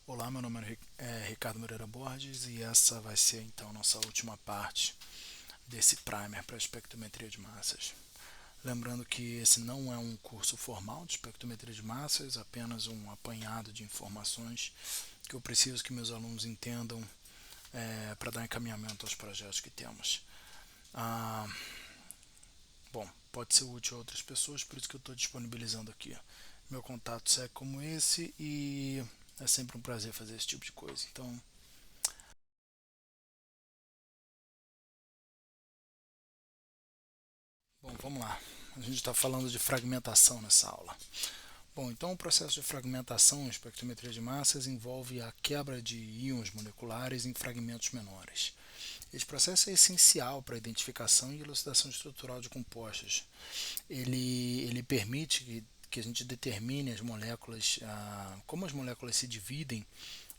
Olá, meu nome é Ricardo Moreira Borges e essa vai ser então nossa última parte desse primer para espectrometria de massas. Lembrando que esse não é um curso formal de espectrometria de massas, apenas um apanhado de informações que eu preciso que meus alunos entendam para dar encaminhamento aos projetos que temos. Ah, bom, pode ser útil a outras pessoas, por isso que eu estou disponibilizando aqui. Meu contato segue como esse e é sempre um prazer fazer esse tipo de coisa. Então, bom, vamos lá. A gente está falando de fragmentação nessa aula. Bom, então o processo de fragmentação em espectrometria de massas envolve a quebra de íons moleculares em fragmentos menores. Esse processo é essencial para a identificação e elucidação estrutural de compostos. Ele permite que a gente determine as moléculas, como as moléculas se dividem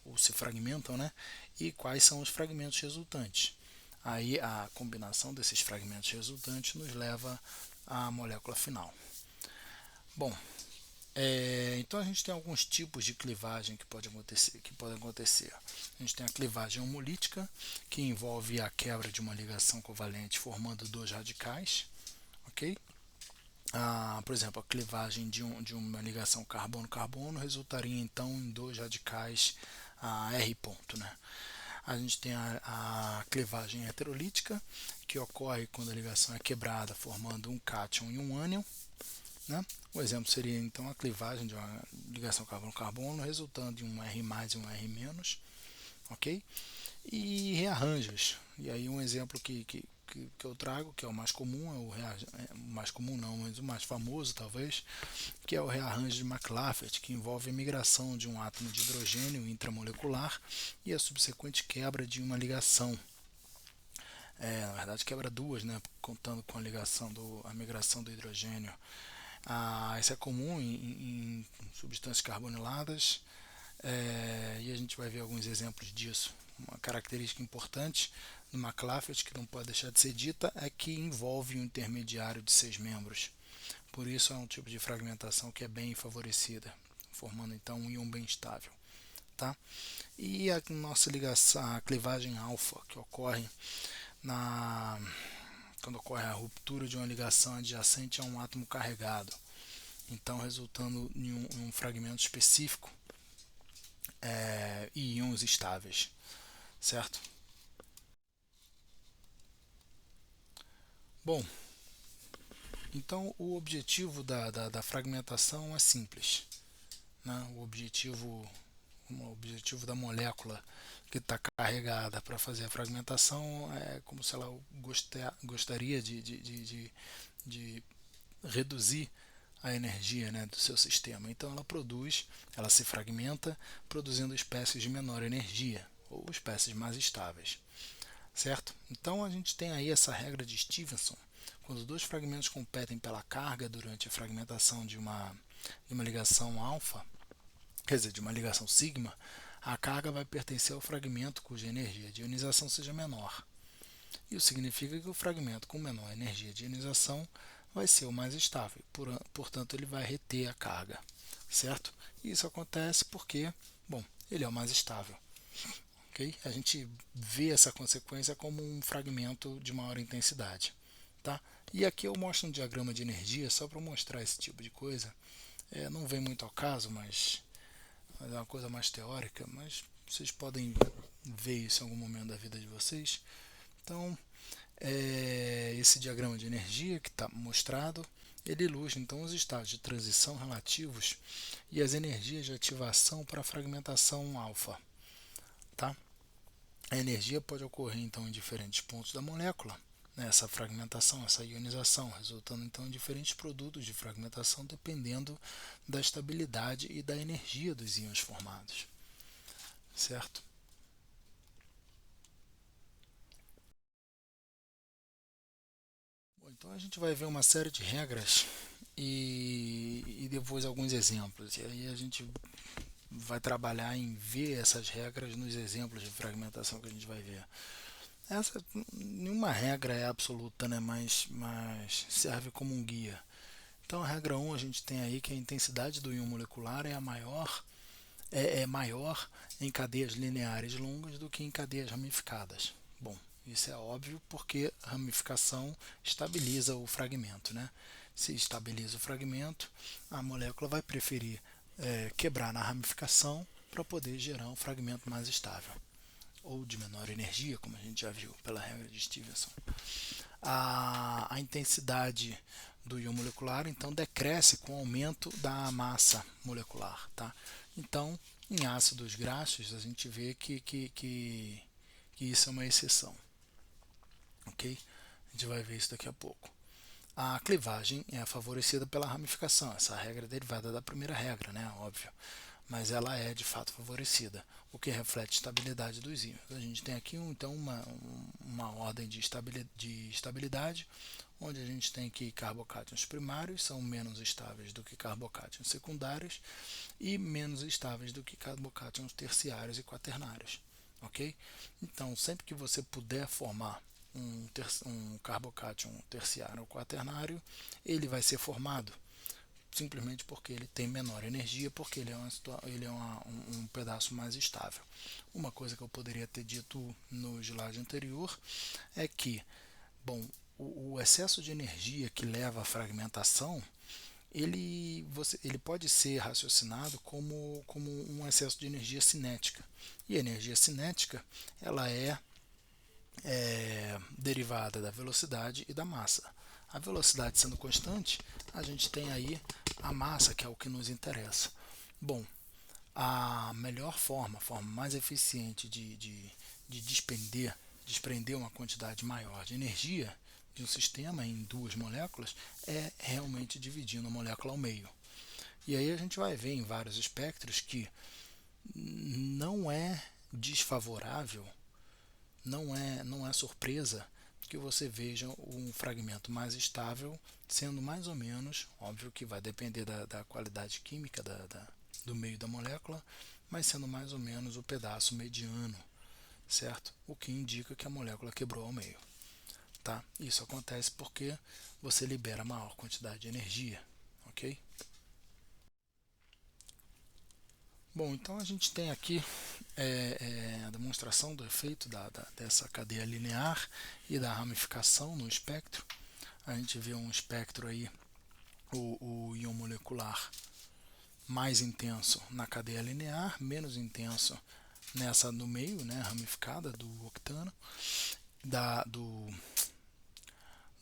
ou se fragmentam, né? E quais são os fragmentos resultantes. Aí a combinação desses fragmentos resultantes nos leva à molécula final. Bom, então a gente tem alguns tipos de clivagem que podem acontecer. A gente tem a clivagem homolítica, que envolve a quebra de uma ligação covalente formando dois radicais, ok? Por exemplo, a clivagem de uma ligação carbono-carbono resultaria então em dois radicais R ponto, né? A gente tem a clivagem heterolítica, que ocorre quando a ligação é quebrada, formando um cátion e um ânion. Né? O exemplo seria então a clivagem de uma ligação carbono-carbono, resultando em um R mais e um R menos. Ok? E rearranjos. E aí um exemplo que eu trago, que é o mais comum, o mais comum não, mas o mais famoso talvez, que é o rearranjo de McLafferty, que envolve a migração de um átomo de hidrogênio intramolecular e a subsequente quebra de uma ligação. Na verdade quebra duas, né, contando com a migração do hidrogênio. Isso é comum em substâncias carboniladas, e a gente vai ver alguns exemplos disso. Uma característica importante do McLafferty, que não pode deixar de ser dita, é que envolve um intermediário de seis membros. Por isso é um tipo de fragmentação que é bem favorecida, formando então um íon bem estável. Tá? E a nossa ligação, a clivagem alfa, que ocorre na, quando ocorre a ruptura de uma ligação adjacente a um átomo carregado, então resultando em um fragmento específico e íons estáveis, certo? Bom, então o objetivo da fragmentação é simples. Né? O objetivo da molécula que está carregada para fazer a fragmentação é como se ela gostaria de reduzir a energia, né, do seu sistema. Então ela se fragmenta, produzindo espécies de menor energia ou espécies mais estáveis, certo? Então a gente tem aí essa regra de Stevenson. Quando dois fragmentos competem pela carga durante a fragmentação de uma ligação alfa, quer dizer, de uma ligação sigma, a carga vai pertencer ao fragmento cuja energia de ionização seja menor. Isso significa que o fragmento com menor energia de ionização vai ser o mais estável, portanto ele vai reter a carga, certo? E isso acontece porque, bom, ele é o mais estável. Okay? A gente vê essa consequência como um fragmento de maior intensidade. Tá? E aqui eu mostro um diagrama de energia só para mostrar esse tipo de coisa. Não vem muito ao caso, mas é uma coisa mais teórica, mas vocês podem ver isso em algum momento da vida de vocês. Então, esse diagrama de energia que está mostrado, ele ilustra então os estados de transição relativos e as energias de ativação para a fragmentação alfa. Tá? A energia pode ocorrer então em diferentes pontos da molécula, né, essa fragmentação, essa ionização, resultando então em diferentes produtos de fragmentação dependendo da estabilidade e da energia dos íons formados, certo? Bom, então a gente vai ver uma série de regras e depois alguns exemplos. E aí a gente vai trabalhar em ver essas regras nos exemplos de fragmentação que a gente vai ver. Nenhuma regra é absoluta, né? mas serve como um guia. Então, a regra um a gente tem aí que a intensidade do íon molecular é a maior é maior em cadeias lineares longas do que em cadeias ramificadas. Bom, isso é óbvio porque a ramificação estabiliza o fragmento, né? Se estabiliza o fragmento, a molécula vai preferir quebrar na ramificação para poder gerar um fragmento mais estável ou de menor energia, como a gente já viu pela regra de Stevenson. A intensidade do íon molecular então decresce com o aumento da massa molecular, tá? Então, em ácidos graxos, a gente vê que isso é uma exceção, ok? A gente vai ver isso daqui a pouco. A clivagem é favorecida pela ramificação. Essa regra é derivada da primeira regra, né? Óbvio. Mas ela é de fato favorecida, o que reflete a estabilidade dos íons. A gente tem aqui então uma ordem de estabilidade, onde a gente tem que carbocátions primários são menos estáveis do que carbocátions secundários e menos estáveis do que carbocátions terciários e quaternários. Ok? Então, sempre que você puder formar um carbocátion terciário ou quaternário, ele vai ser formado simplesmente porque ele tem menor energia, porque ele é um pedaço mais estável. Uma coisa que eu poderia ter dito no slide anterior é que, bom, o excesso de energia que leva à fragmentação, ele pode ser raciocinado como um excesso de energia cinética. E a energia cinética ela é derivada da velocidade e da massa. A velocidade sendo constante, a gente tem aí a massa, que é o que nos interessa. Bom, a melhor forma, a forma mais eficiente de desprender uma quantidade maior de energia de um sistema em duas moléculas é realmente dividindo a molécula ao meio. E aí a gente vai ver em vários espectros que não é desfavorável, não é surpresa que você veja um fragmento mais estável sendo mais ou menos, óbvio que vai depender da qualidade química do meio da molécula, mas sendo mais ou menos o pedaço mediano, certo? O que indica que a molécula quebrou ao meio. Tá? Isso acontece porque você libera maior quantidade de energia, ok? Bom, então a gente tem aqui a demonstração do efeito dessa cadeia linear e da ramificação no espectro. A gente vê um espectro aí, o íon molecular mais intenso na cadeia linear, menos intenso nessa no meio, né, ramificada do octano, do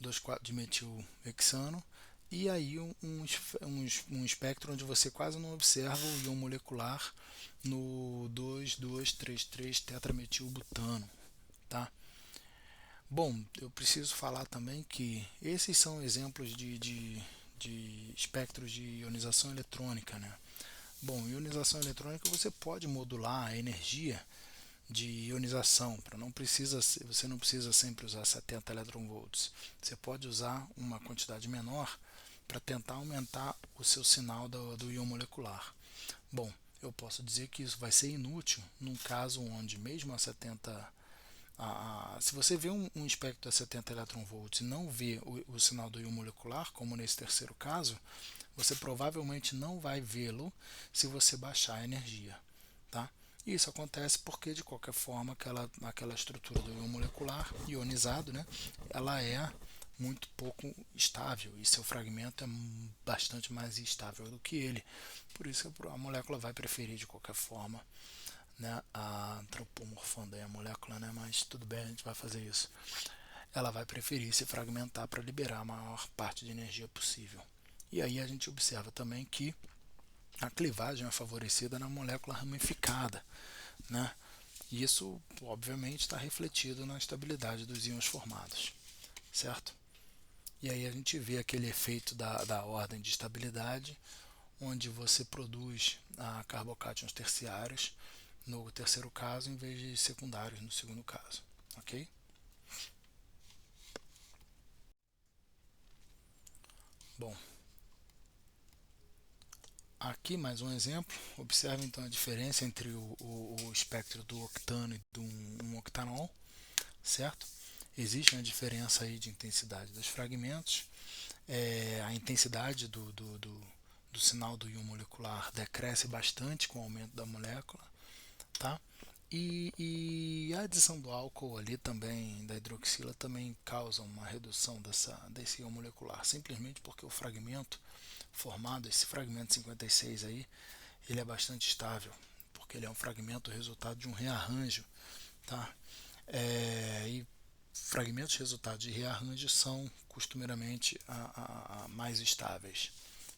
2,4-dimetilhexano, e aí um espectro onde você quase não observa o íon molecular no 2,2,3,3 tetrametilbutano, tá? Bom, eu preciso falar também que esses são exemplos de espectros de ionização eletrônica, né? Bom, ionização eletrônica você pode modular a energia de ionização, você não precisa sempre usar 70 electronvolts. Você pode usar uma quantidade menor para tentar aumentar o seu sinal do íon molecular. Bom, eu posso dizer que isso vai ser inútil num caso onde mesmo a 70 se você vê um espectro a 70 electronvolts e não vê o sinal do íon molecular, como nesse terceiro caso, você provavelmente não vai vê-lo se você baixar a energia, tá? Isso acontece porque, de qualquer forma, aquela estrutura do íon molecular ionizado, né, ela é muito pouco estável e seu fragmento é bastante mais estável do que ele. Por isso a molécula vai preferir, de qualquer forma, né, antropomorfando a molécula, né, mas tudo bem, a gente vai fazer isso. Ela vai preferir se fragmentar para liberar a maior parte de energia possível. E aí a gente observa também que a clivagem é favorecida na molécula ramificada, né? E isso, obviamente, está refletido na estabilidade dos íons formados, certo? E aí a gente vê aquele efeito da ordem de estabilidade, onde você produz carbocátions terciários no terceiro caso, em vez de secundários no segundo caso, ok? Bom, aqui mais um exemplo. Observe então a diferença entre o espectro do octano e do um octanol, certo? Existe uma diferença aí de intensidade dos fragmentos. A intensidade do sinal do íon molecular decresce bastante com o aumento da molécula, tá? E a adição do álcool ali também, da hidroxila, também causa uma redução desse íon molecular, simplesmente porque o fragmento formado, esse fragmento 56 aí, ele é bastante estável, porque ele é um fragmento resultado de um rearranjo, tá? E fragmentos resultados de rearranjo são costumeiramente mais estáveis,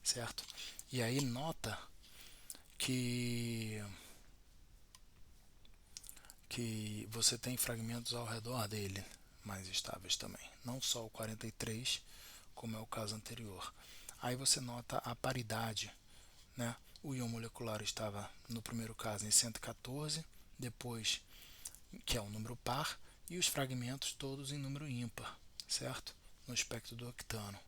certo? E aí nota que você tem fragmentos ao redor dele mais estáveis também, não só o 43, como é o caso anterior. Aí você nota a paridade, né? O íon molecular estava no primeiro caso em 114, depois que é um número par, e os fragmentos todos em número ímpar, certo? No espectro do octano.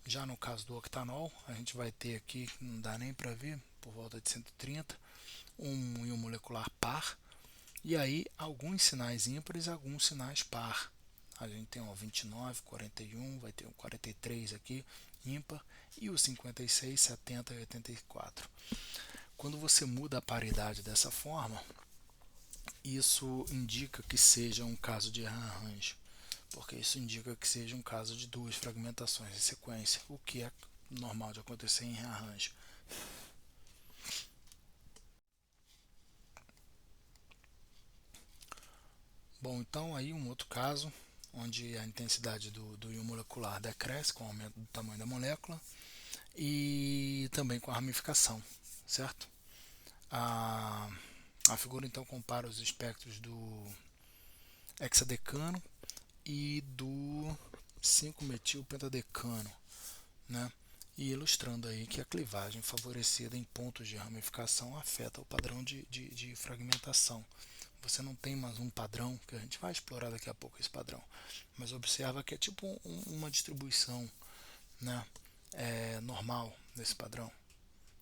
Já no caso do octanol, a gente vai ter aqui, não dá nem para ver, por volta de 130, um íon molecular par, e aí alguns sinais ímpares e alguns sinais par. A gente tem o 29, 41, vai ter o 43 aqui, ímpar, e o 56, 70 e 84. Quando você muda a paridade dessa forma, isso indica que seja um caso de rearranjo, porque isso indica que seja um caso de duas fragmentações em sequência, o que é normal de acontecer em rearranjo. Bom, então aí um outro caso, onde a intensidade do íon molecular decresce com o aumento do tamanho da molécula e também com a ramificação, certo? A figura então compara os espectros do hexadecano e do 5-metilpentadecano, né? E ilustrando aí que a clivagem favorecida em pontos de ramificação afeta o padrão de fragmentação. Você não tem mais um padrão, que a gente vai explorar daqui a pouco esse padrão, mas observa que é tipo uma distribuição, né? Normal desse padrão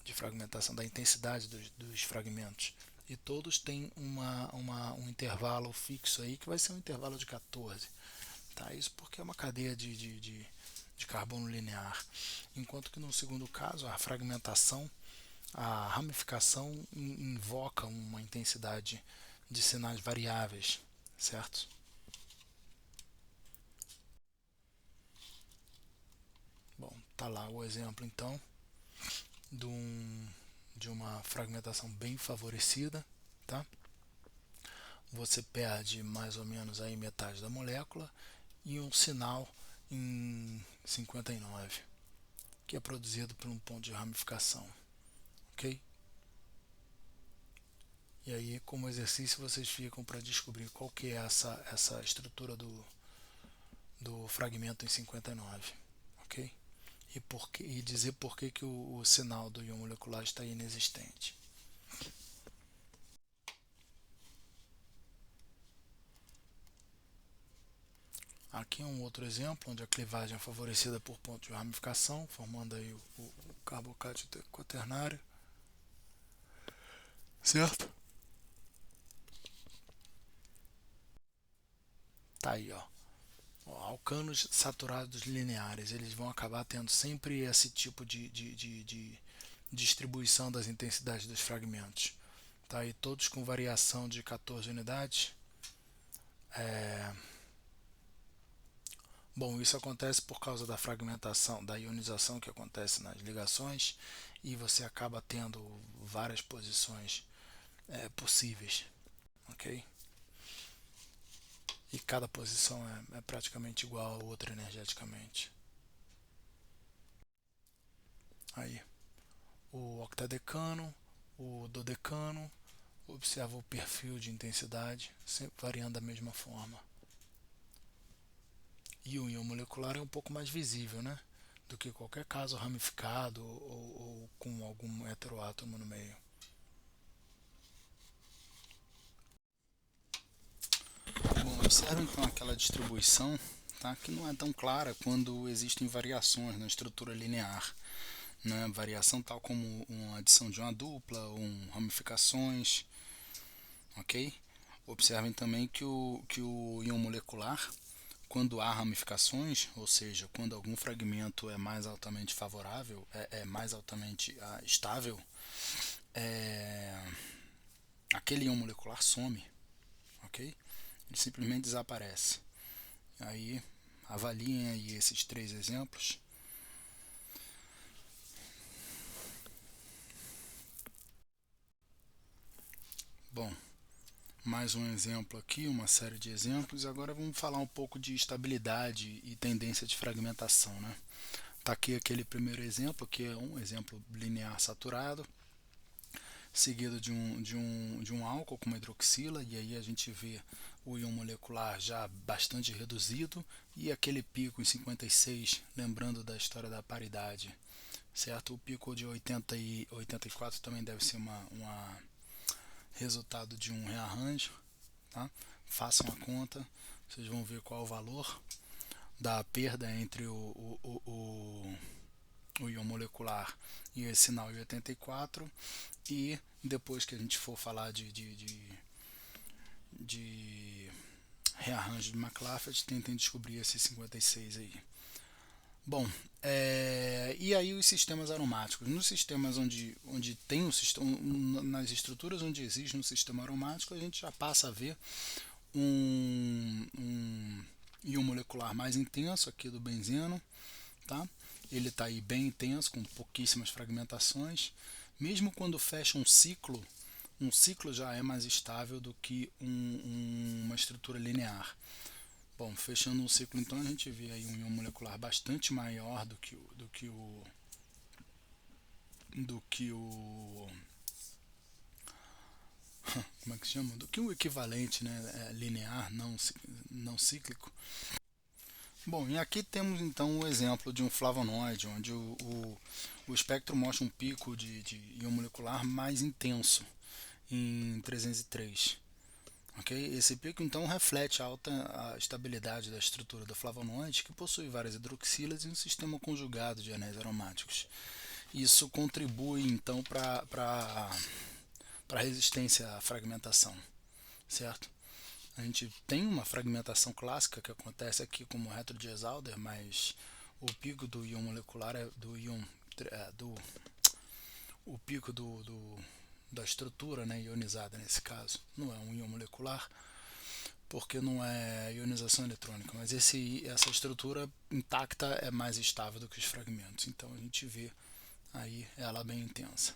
de fragmentação, da intensidade dos fragmentos. E todos têm um intervalo fixo aí, que vai ser um intervalo de 14. Tá? Isso porque é uma cadeia de carbono linear. Enquanto que no segundo caso, a fragmentação, a ramificação invoca uma intensidade de sinais variáveis, certo? Bom, tá lá o exemplo então de, de uma fragmentação bem favorecida, tá? Você perde mais ou menos aí metade da molécula e um sinal em 59, que é produzido por um ponto de ramificação, ok? E aí, como exercício, vocês ficam para descobrir qual que é essa estrutura do fragmento em 59, ok? E dizer por que o sinal do íon molecular está inexistente. Aqui é um outro exemplo, onde a clivagem é favorecida por pontos de ramificação, formando aí o carbocátion quaternário, certo? Tá aí, ó. Alcanos saturados lineares, eles vão acabar tendo sempre esse tipo de distribuição das intensidades dos fragmentos. Tá aí todos com variação de 14 unidades. Bom, isso acontece por causa da fragmentação, da ionização que acontece nas ligações, e você acaba tendo várias posições possíveis, ok? E cada posição é praticamente igual a outra energeticamente. Aí, o octadecano, o dodecano, observa o perfil de intensidade, sempre variando da mesma forma. E o íon molecular é um pouco mais visível, né? Do que qualquer caso ramificado ou com algum heteroátomo no meio. Bom, observe então aquela distribuição, tá? Que não é tão clara quando existem variações na estrutura linear. Né? Variação tal como uma adição de uma dupla, ramificações, ok? Observem também que o íon molecular quando há ramificações, ou seja, quando algum fragmento é mais altamente favorável, é mais altamente estável, aquele íon molecular some, ok? Ele simplesmente desaparece. Aí, avaliem aí esses 3 exemplos. Bom, mais um exemplo aqui, uma série de exemplos. Agora vamos falar um pouco de estabilidade e tendência de fragmentação, né? Tá aqui aquele primeiro exemplo, que é um exemplo linear saturado, seguido de um álcool com uma hidroxila, e aí a gente vê o íon molecular já bastante reduzido e aquele pico em 56, lembrando da história da paridade, certo? O pico de 80 e 84 também deve ser uma resultado de um rearranjo, tá? Façam a conta, vocês vão ver qual é o valor da perda entre o íon molecular e esse sinal de 84, e depois que a gente for falar de rearranjo de McLafferty, tentem descobrir esse 56 aí. Bom, e aí os sistemas aromáticos. Nos sistemas onde tem um sistema, nas estruturas onde existe um sistema aromático, a gente já passa a ver um íon molecular mais intenso aqui do benzeno, tá? Ele está aí bem intenso, com pouquíssimas fragmentações. Mesmo quando fecha um ciclo já é mais estável do que uma estrutura linear. Bom, fechando um ciclo, então a gente vê aí um íon molecular bastante maior do que o como é que se chama? Do que o equivalente, né, linear, não cíclico. Bom, e aqui temos então o exemplo de um flavonoide, onde o espectro mostra um pico de íon molecular mais intenso, em 303. Okay? Esse pico então reflete a estabilidade da estrutura do flavonoide, que possui várias hidroxilas e um sistema conjugado de anéis aromáticos. Isso contribui então para a resistência à fragmentação, certo? A gente tem uma fragmentação clássica que acontece aqui como retro-Diels-Alder, mas o pico do íon molecular do íon o pico da estrutura, né, ionizada nesse caso, não é um íon molecular, porque não é ionização eletrônica, mas essa estrutura intacta é mais estável do que os fragmentos, então a gente vê aí ela bem intensa.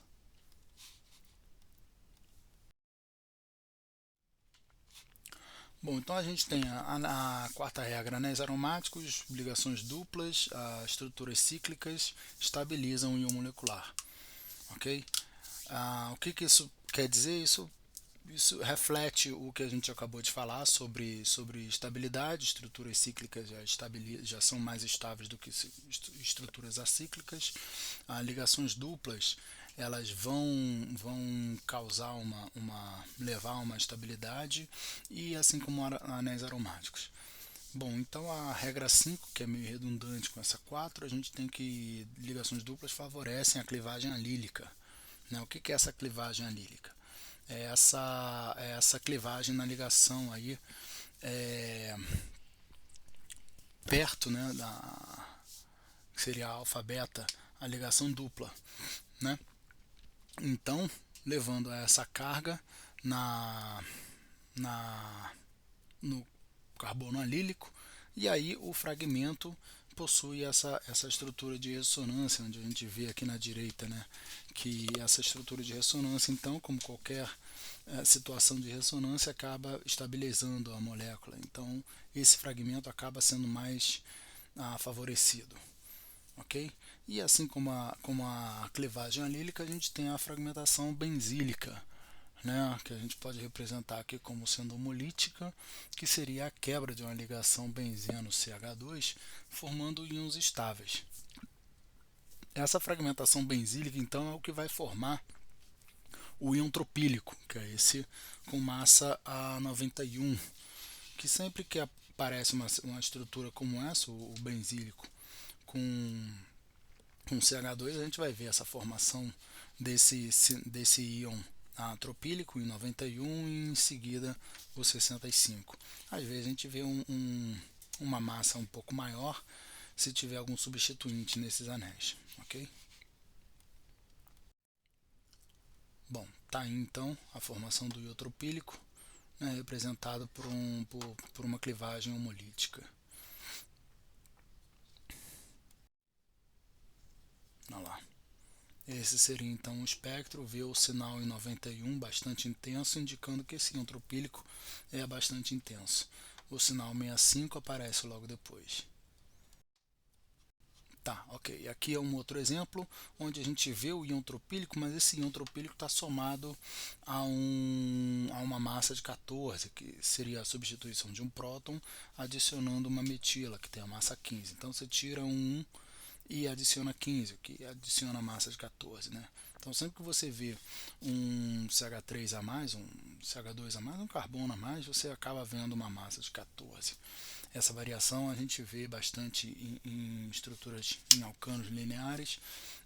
Bom, então a gente tem a quarta regra, anéis aromáticos, ligações duplas, estruturas cíclicas estabilizam o íon molecular, ok? O que isso quer dizer? Isso reflete o que a gente acabou de falar sobre estabilidade. Estruturas cíclicas já são mais estáveis do que estruturas acíclicas. Ligações duplas, elas vão causar levar a uma estabilidade, e assim como anéis aromáticos. Bom, então a regra 5, que é meio redundante com essa 4, a gente tem que ligações duplas favorecem a clivagem alílica, né? O que é essa clivagem alílica? É essa clivagem na ligação aí, perto, né, que seria a alfa-beta, a ligação dupla, né? Então, levando a essa carga na, na no carbono alílico, e aí o fragmento possui essa estrutura de ressonância, onde a gente vê aqui na direita, né, que essa estrutura de ressonância, então, como qualquer situação de ressonância, acaba estabilizando a molécula. Então, esse fragmento acaba sendo mais favorecido. Ok? E assim como a clivagem alílica, a gente tem a fragmentação benzílica, né, que a gente pode representar aqui como sendo homolítica, que seria a quebra de uma ligação benzeno-CH2, formando íons estáveis. Essa fragmentação benzílica, então, é o que vai formar o íon tropílico, que é esse com massa a 91, que sempre que aparece uma estrutura como essa, o benzílico, com CH2, a gente vai ver essa formação desse íon tropílico em 91 e em seguida o 65. Às vezes a gente vê uma massa um pouco maior se tiver algum substituinte nesses anéis, ok? Bom, tá aí então a formação do íon tropílico, né, representado por uma clivagem homolítica. Olha lá. Esse seria então o espectro, vê o sinal em 91 bastante intenso, indicando que esse íon tropílico é bastante intenso. O sinal 65 aparece logo depois. Tá, ok. Aqui é um outro exemplo onde a gente vê o íon tropílico, mas esse íon tropílico está somado a uma massa de 14, que seria a substituição de um próton, adicionando uma metila, que tem a massa 15. Então você tira um e adiciona 15, que adiciona a massa de 14, né? Então sempre que você vê um CH3 a mais, um CH2 a mais, um carbono a mais, você acaba vendo uma massa de 14. Essa variação a gente vê bastante em estruturas em alcanos lineares,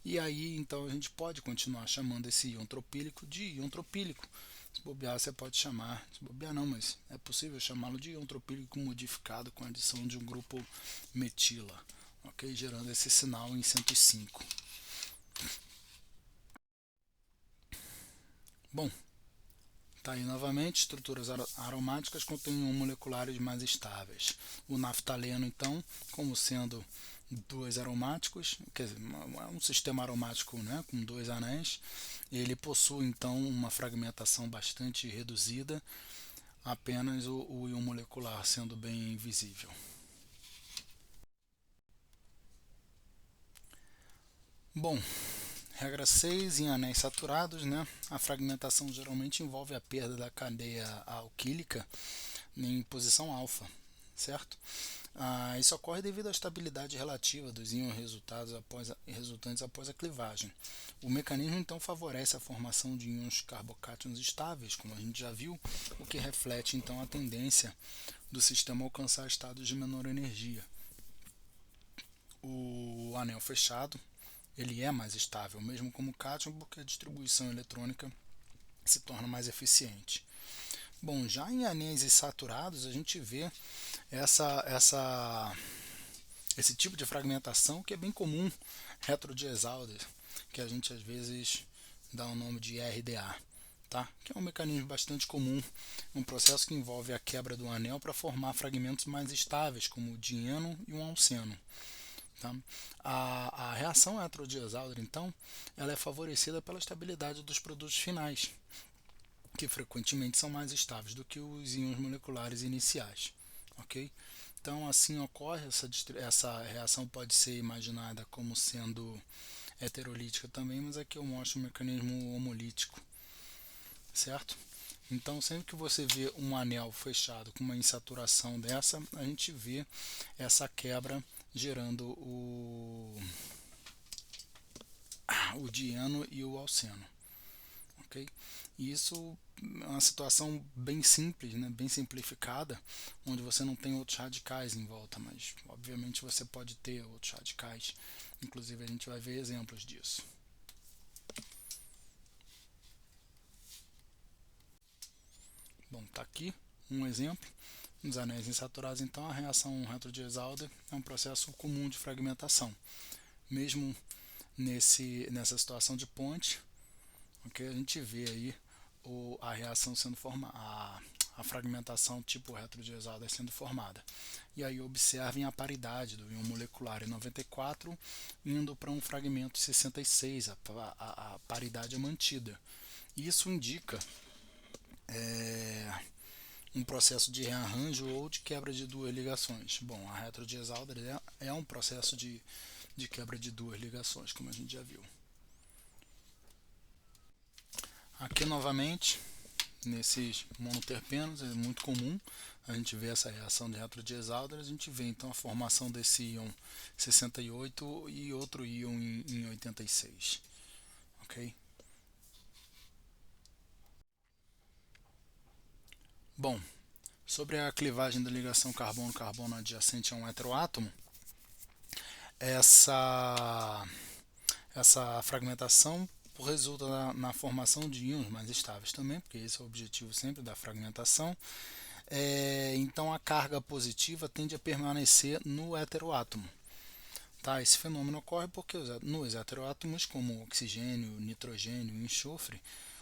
e aí então a gente pode continuar chamando esse íon tropílico de íon tropílico. Se bobear, você pode chamar, se bobear não, mas é possível chamá-lo de íon tropílico modificado com a adição de um grupo metila, ok? Gerando esse sinal em 105. Bom, tá aí novamente, estruturas aromáticas contêm moleculares mais estáveis. O naftaleno, então, como sendo dois aromáticos, quer dizer, um sistema aromático, né, com dois anéis, ele possui então uma fragmentação bastante reduzida, apenas o íon molecular sendo bem visível. Bom, regra 6, em anéis saturados, né, a fragmentação geralmente envolve a perda da cadeia alquílica em posição alfa, certo? Isso ocorre devido à estabilidade relativa dos íons resultantes após a clivagem. O mecanismo então favorece a formação de íons carbocátions estáveis, como a gente já viu, o que reflete então a tendência do sistema a alcançar estados de menor energia. O anel fechado ele é mais estável, mesmo como cátion, porque a distribuição eletrônica se torna mais eficiente. Bom, já em anéis saturados a gente vê esse tipo de fragmentação que é bem comum, retrodiesalder, que a gente às vezes dá o nome de RDA, tá? Que é um mecanismo bastante comum, um processo que envolve a quebra do anel para formar fragmentos mais estáveis, como o dieno e o alceno. Tá? A reação heterodiesalder, então, ela é favorecida pela estabilidade dos produtos finais, que frequentemente são mais estáveis do que os íons moleculares iniciais. Ok? Então, assim ocorre, essa reação pode ser imaginada como sendo heterolítica também, mas aqui eu mostro o mecanismo homolítico, certo? Então, sempre que você vê um anel fechado com uma insaturação dessa, a gente vê essa quebra gerando o dieno e o alceno. Okay? E isso é uma situação bem simples, né? Bem simplificada, onde você não tem outros radicais em volta, mas obviamente você pode ter outros radicais. Inclusive a gente vai ver exemplos disso. Bom, está aqui um exemplo. Nos anéis insaturados, então, a reação retrodiesalder é um processo comum de fragmentação. Mesmo nessa situação de ponte, okay, a gente vê aí a reação sendo formada, a fragmentação tipo retrodiesalder sendo formada. E aí observem a paridade do íon molecular em 94 indo para um fragmento 66, a paridade é mantida. Isso indica um processo de rearranjo ou de quebra de duas ligações. Bom, a retrodiesalder é um processo de quebra de duas ligações, como a gente já viu. Aqui novamente, nesses monoterpenos, é muito comum a gente ver essa reação de retrodiesalder, a gente vê então a formação desse íon 68 e outro íon em 86. Ok? Bom, sobre a clivagem da ligação carbono-carbono adjacente a um heteroátomo, essa fragmentação resulta na formação de íons mais estáveis também, porque esse é o objetivo sempre da fragmentação. então a carga positiva tende a permanecer no heteroátomo. Tá? Esse fenômeno ocorre porque nos heteroátomos, como oxigênio, nitrogênio e enxofre,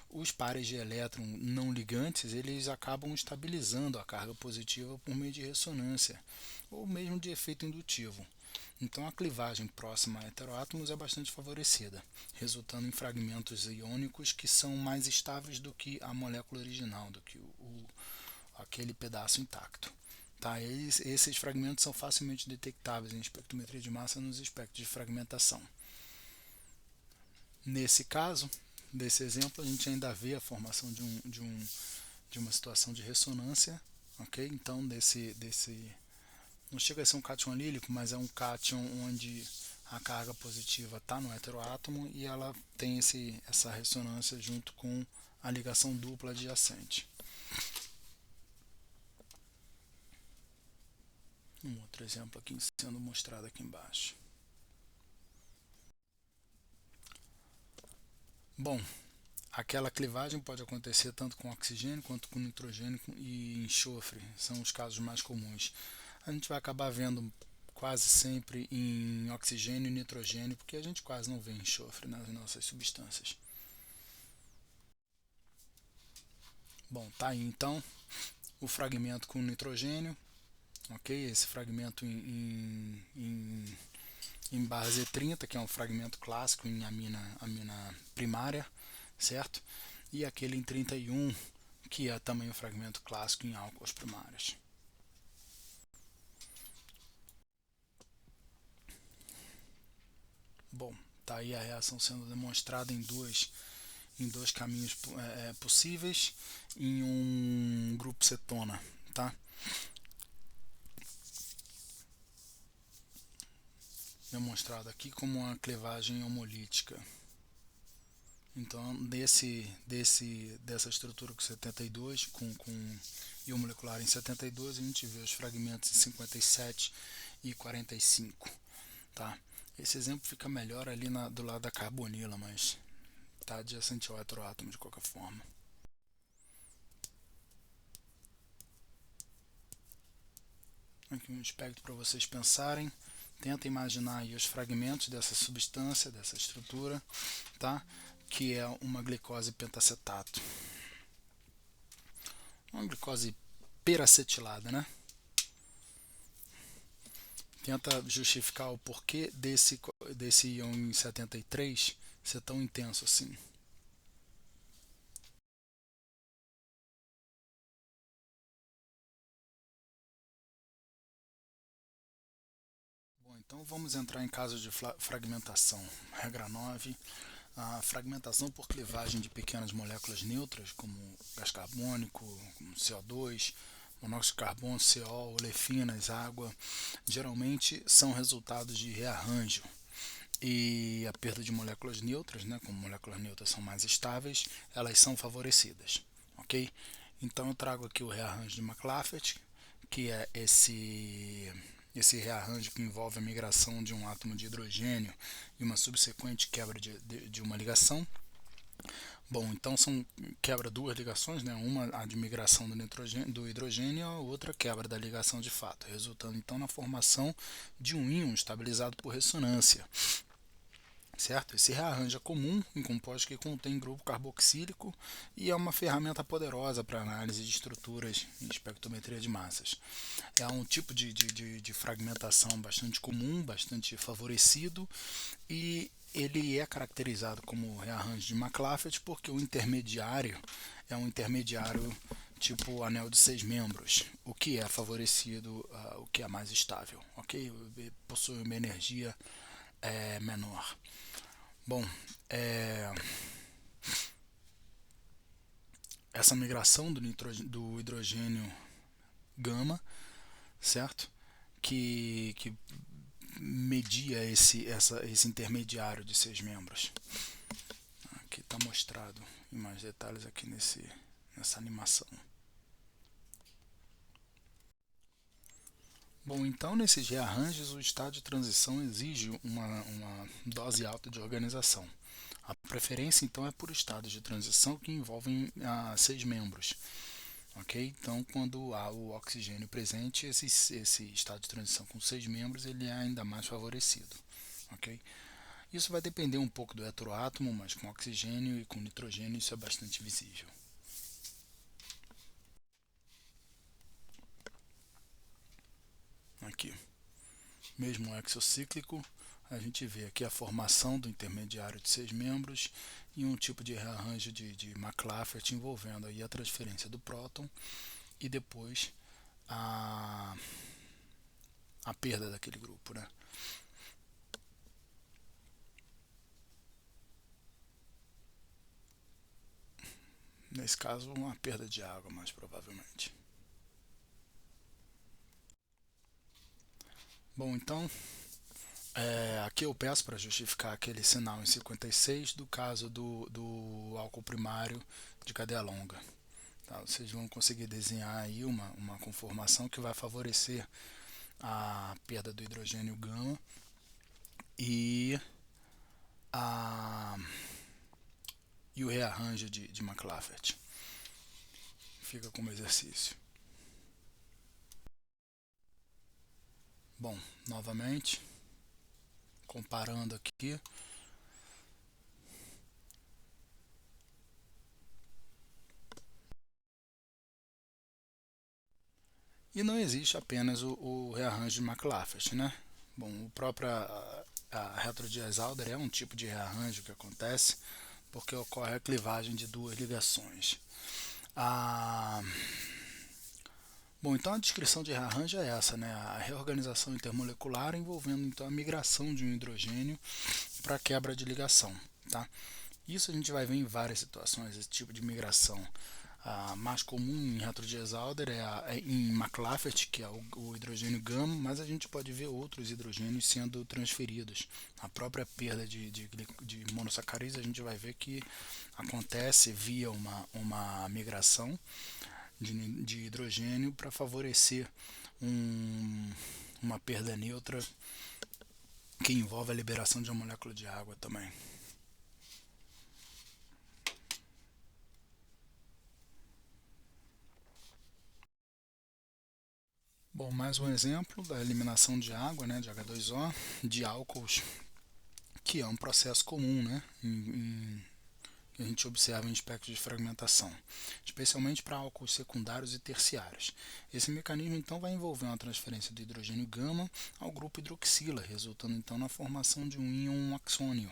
os pares de elétron não ligantes eles acabam estabilizando a carga positiva por meio de ressonância ou mesmo de efeito indutivo. Então a clivagem próxima a heteroátomos é bastante favorecida, resultando em fragmentos iônicos que são mais estáveis do que a molécula original, do que aquele pedaço intacto. Tá? Esses fragmentos são facilmente detectáveis em espectrometria de massa nos espectros de fragmentação. Nesse caso, desse exemplo, a gente ainda vê a formação de uma situação de ressonância, ok? Então, não chega a ser um cátion alílico, mas é um cátion onde a carga positiva está no heteroátomo e ela tem essa ressonância junto com a ligação dupla adjacente. Um outro exemplo aqui sendo mostrado aqui embaixo. Bom, aquela clivagem pode acontecer tanto com oxigênio quanto com nitrogênio e enxofre, são os casos mais comuns. A gente vai acabar vendo quase sempre em oxigênio e nitrogênio, porque a gente quase não vê enxofre nas nossas substâncias. Bom, tá aí então o fragmento com nitrogênio, ok? Esse fragmento em barra Z30, que é um fragmento clássico em amina primária, certo? E aquele em 31, que é também um fragmento clássico em álcools primários. Bom, tá aí a reação sendo demonstrada em dois caminhos possíveis em um grupo cetona, tá? Demonstrado aqui como uma clivagem homolítica. Então, dessa estrutura com 72, com íon molecular em 72, a gente vê os fragmentos em 57 e 45. Tá? Esse exemplo fica melhor ali do lado da carbonila, mas está adjacente ao heteroátomo de qualquer forma. Aqui um espectro para vocês pensarem. Tenta imaginar aí os fragmentos dessa substância, dessa estrutura, tá? Que é uma glicose pentacetato. Uma glicose peracetilada, né? Tenta justificar o porquê desse íon em 73 ser tão intenso assim. Bom, então vamos entrar em casos de fragmentação. Regra 9. A fragmentação por clivagem de pequenas moléculas neutras, como gás carbônico, como CO2, monóxido de carbono, CO, olefinas, água, geralmente são resultados de rearranjo. E a perda de moléculas neutras, né, como moléculas neutras são mais estáveis, elas são favorecidas. Ok? Então eu trago aqui o rearranjo de McLafferty, que é esse rearranjo que envolve a migração de um átomo de hidrogênio e uma subsequente quebra de uma ligação. Bom, então quebra duas ligações, né? Uma a de migração do hidrogênio e a outra quebra da ligação de fato, resultando então na formação de um íon estabilizado por ressonância. Certo? Esse rearranjo é comum em compostos que contêm grupo carboxílico e é uma ferramenta poderosa para análise de estruturas em espectrometria de massas. É um tipo de fragmentação bastante comum, bastante favorecido e ele é caracterizado como rearranjo de McLafferty porque o intermediário é um intermediário tipo anel de 6 membros, o que é favorecido, o que é mais estável, ok? Possui uma energia menor. Bom, essa migração do hidrogênio gama, certo? Que media esse intermediário de 6 membros. Aqui está mostrado em mais detalhes aqui nessa animação. Bom, então nesses rearranjos o estado de transição exige uma dose alta de organização. A preferência então é por estados de transição que envolvem 6 membros. Ok? Então, quando há o oxigênio presente, esse estado de transição com 6 membros ele é ainda mais favorecido. Ok? Isso vai depender um pouco do heteroátomo, mas com oxigênio e com nitrogênio isso é bastante visível. Aqui, mesmo exocíclico, a gente vê aqui a formação do intermediário de 6 membros e um tipo de rearranjo de McLafferty envolvendo aí a transferência do próton e depois a perda daquele grupo, né? Nesse caso, uma perda de água, mais provavelmente. Bom, então, aqui eu peço para justificar aquele sinal em 56 do caso do álcool primário de cadeia longa. Tá? Vocês vão conseguir desenhar aí uma conformação que vai favorecer a perda do hidrogênio gama e, a, e o rearranjo de McLafferty. Fica como exercício. Bom, novamente, comparando aqui, e não existe apenas o rearranjo de McLafferty, né? Bom, o próprio a retrodiazalder é um tipo de rearranjo que acontece porque ocorre a clivagem de duas ligações. Bom, então a descrição de rearranjo é essa, né? A reorganização intermolecular envolvendo então a migração de um hidrogênio para quebra de ligação, tá? Isso a gente vai ver em várias situações, esse tipo de migração. A mais comum em retrodiazalder é em McLafferty, que é o hidrogênio gama, mas a gente pode ver outros hidrogênios sendo transferidos. A própria perda de monossacarídeos a gente vai ver que acontece via uma migração de hidrogênio para favorecer uma perda neutra que envolve a liberação de uma molécula de água também. Bom, mais um exemplo da eliminação de água, né, de H2O, de álcools, que é um processo comum, né, que a gente observa em espectros de fragmentação, especialmente para álcools secundários e terciários. Esse mecanismo então vai envolver uma transferência do hidrogênio gama ao grupo hidroxila, resultando então na formação de um íon axônio,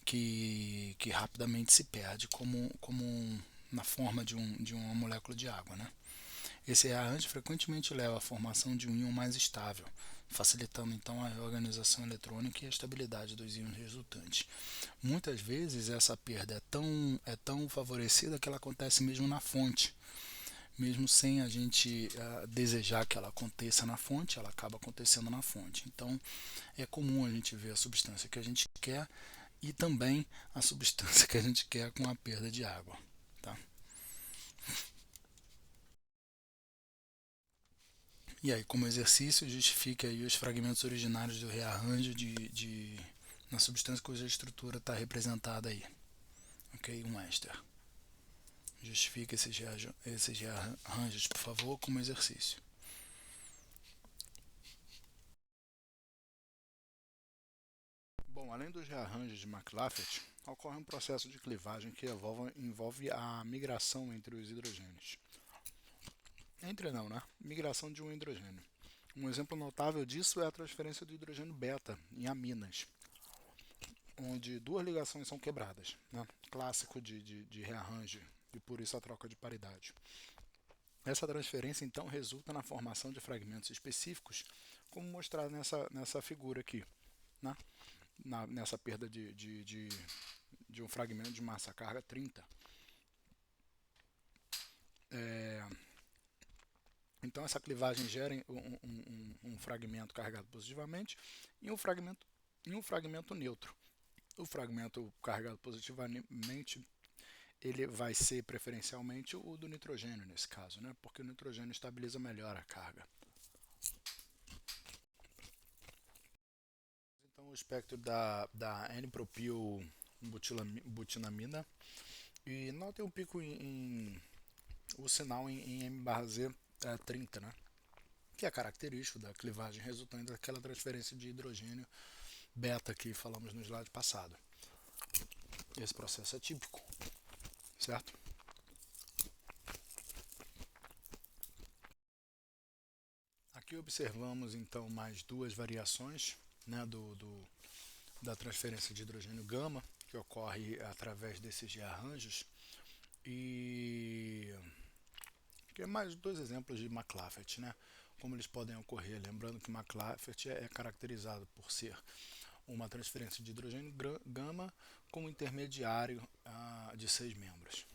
que rapidamente se perde como na forma de uma molécula de água, né? Esse rearranjo frequentemente leva à formação de um íon mais estável, facilitando então a reorganização eletrônica e a estabilidade dos íons resultantes. Muitas vezes essa perda é tão favorecida que ela acontece mesmo na fonte. Mesmo sem a gente desejar que ela aconteça na fonte, ela acaba acontecendo na fonte. Então é comum a gente ver a substância que a gente quer e também a substância que a gente quer com a perda de água. Tá? E aí, como exercício, justifique aí os fragmentos originários do rearranjo na substância cuja estrutura está representada aí. Ok? Um éster. Justifique esses rearranjos, por favor, como exercício. Bom, além dos rearranjos de McLafferty, ocorre um processo de clivagem que envolve a migração entre os hidrogênios. Entre não, né? Migração de um hidrogênio. Um exemplo notável disso é a transferência do hidrogênio beta em aminas, onde duas ligações são quebradas, né? Clássico de rearranjo e por isso a troca de paridade. Essa transferência então resulta na formação de fragmentos específicos, como mostrado nessa figura aqui, né? Nessa perda de um fragmento de massa carga 30. Então essa clivagem gera um fragmento carregado positivamente e um fragmento neutro. O fragmento carregado positivamente ele vai ser preferencialmente o do nitrogênio nesse caso, né? Porque o nitrogênio estabiliza melhor a carga. Então o espectro da N-propil butinamina e notem um pico o sinal em M/Z 30, né? Que é característico da clivagem resultante daquela transferência de hidrogênio beta que falamos no slide passado. Esse processo é típico, certo? Aqui observamos então mais duas variações, né, da transferência de hidrogênio gama, que ocorre através desses rearranjos, e que é mais dois exemplos de McLafferty, né? Como eles podem ocorrer. Lembrando que McLafferty é caracterizado por ser uma transferência de hidrogênio gama com um intermediário de 6 membros.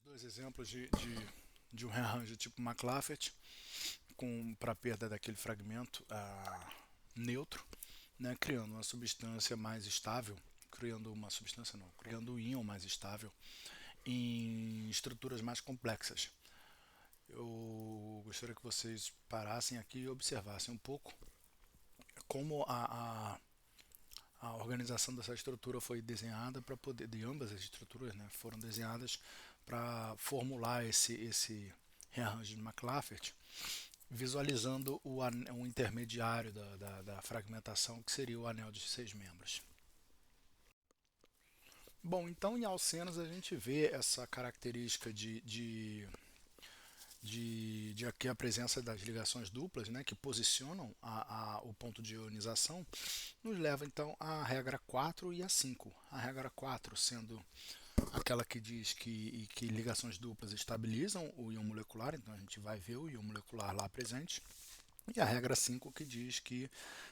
Dois exemplos de um rearranjo tipo McLafferty para perda daquele fragmento neutro, né, criando uma substância mais estável, criando um íon mais estável em estruturas mais complexas. Eu gostaria que vocês parassem aqui e observassem um pouco como a organização dessa estrutura foi desenhada para poder, de ambas as estruturas, né, foram desenhadas para formular esse rearranjo de McLafferty, visualizando o intermediário da fragmentação, que seria o anel de 6 membros. Bom, então em alcenos a gente vê essa característica de aqui a presença das ligações duplas, né, que posicionam o ponto de ionização, nos leva então à regra 4 e a 5. A regra 4 sendo aquela que diz que ligações duplas estabilizam o íon molecular, então a gente vai ver o íon molecular lá presente. E a regra 5 que diz que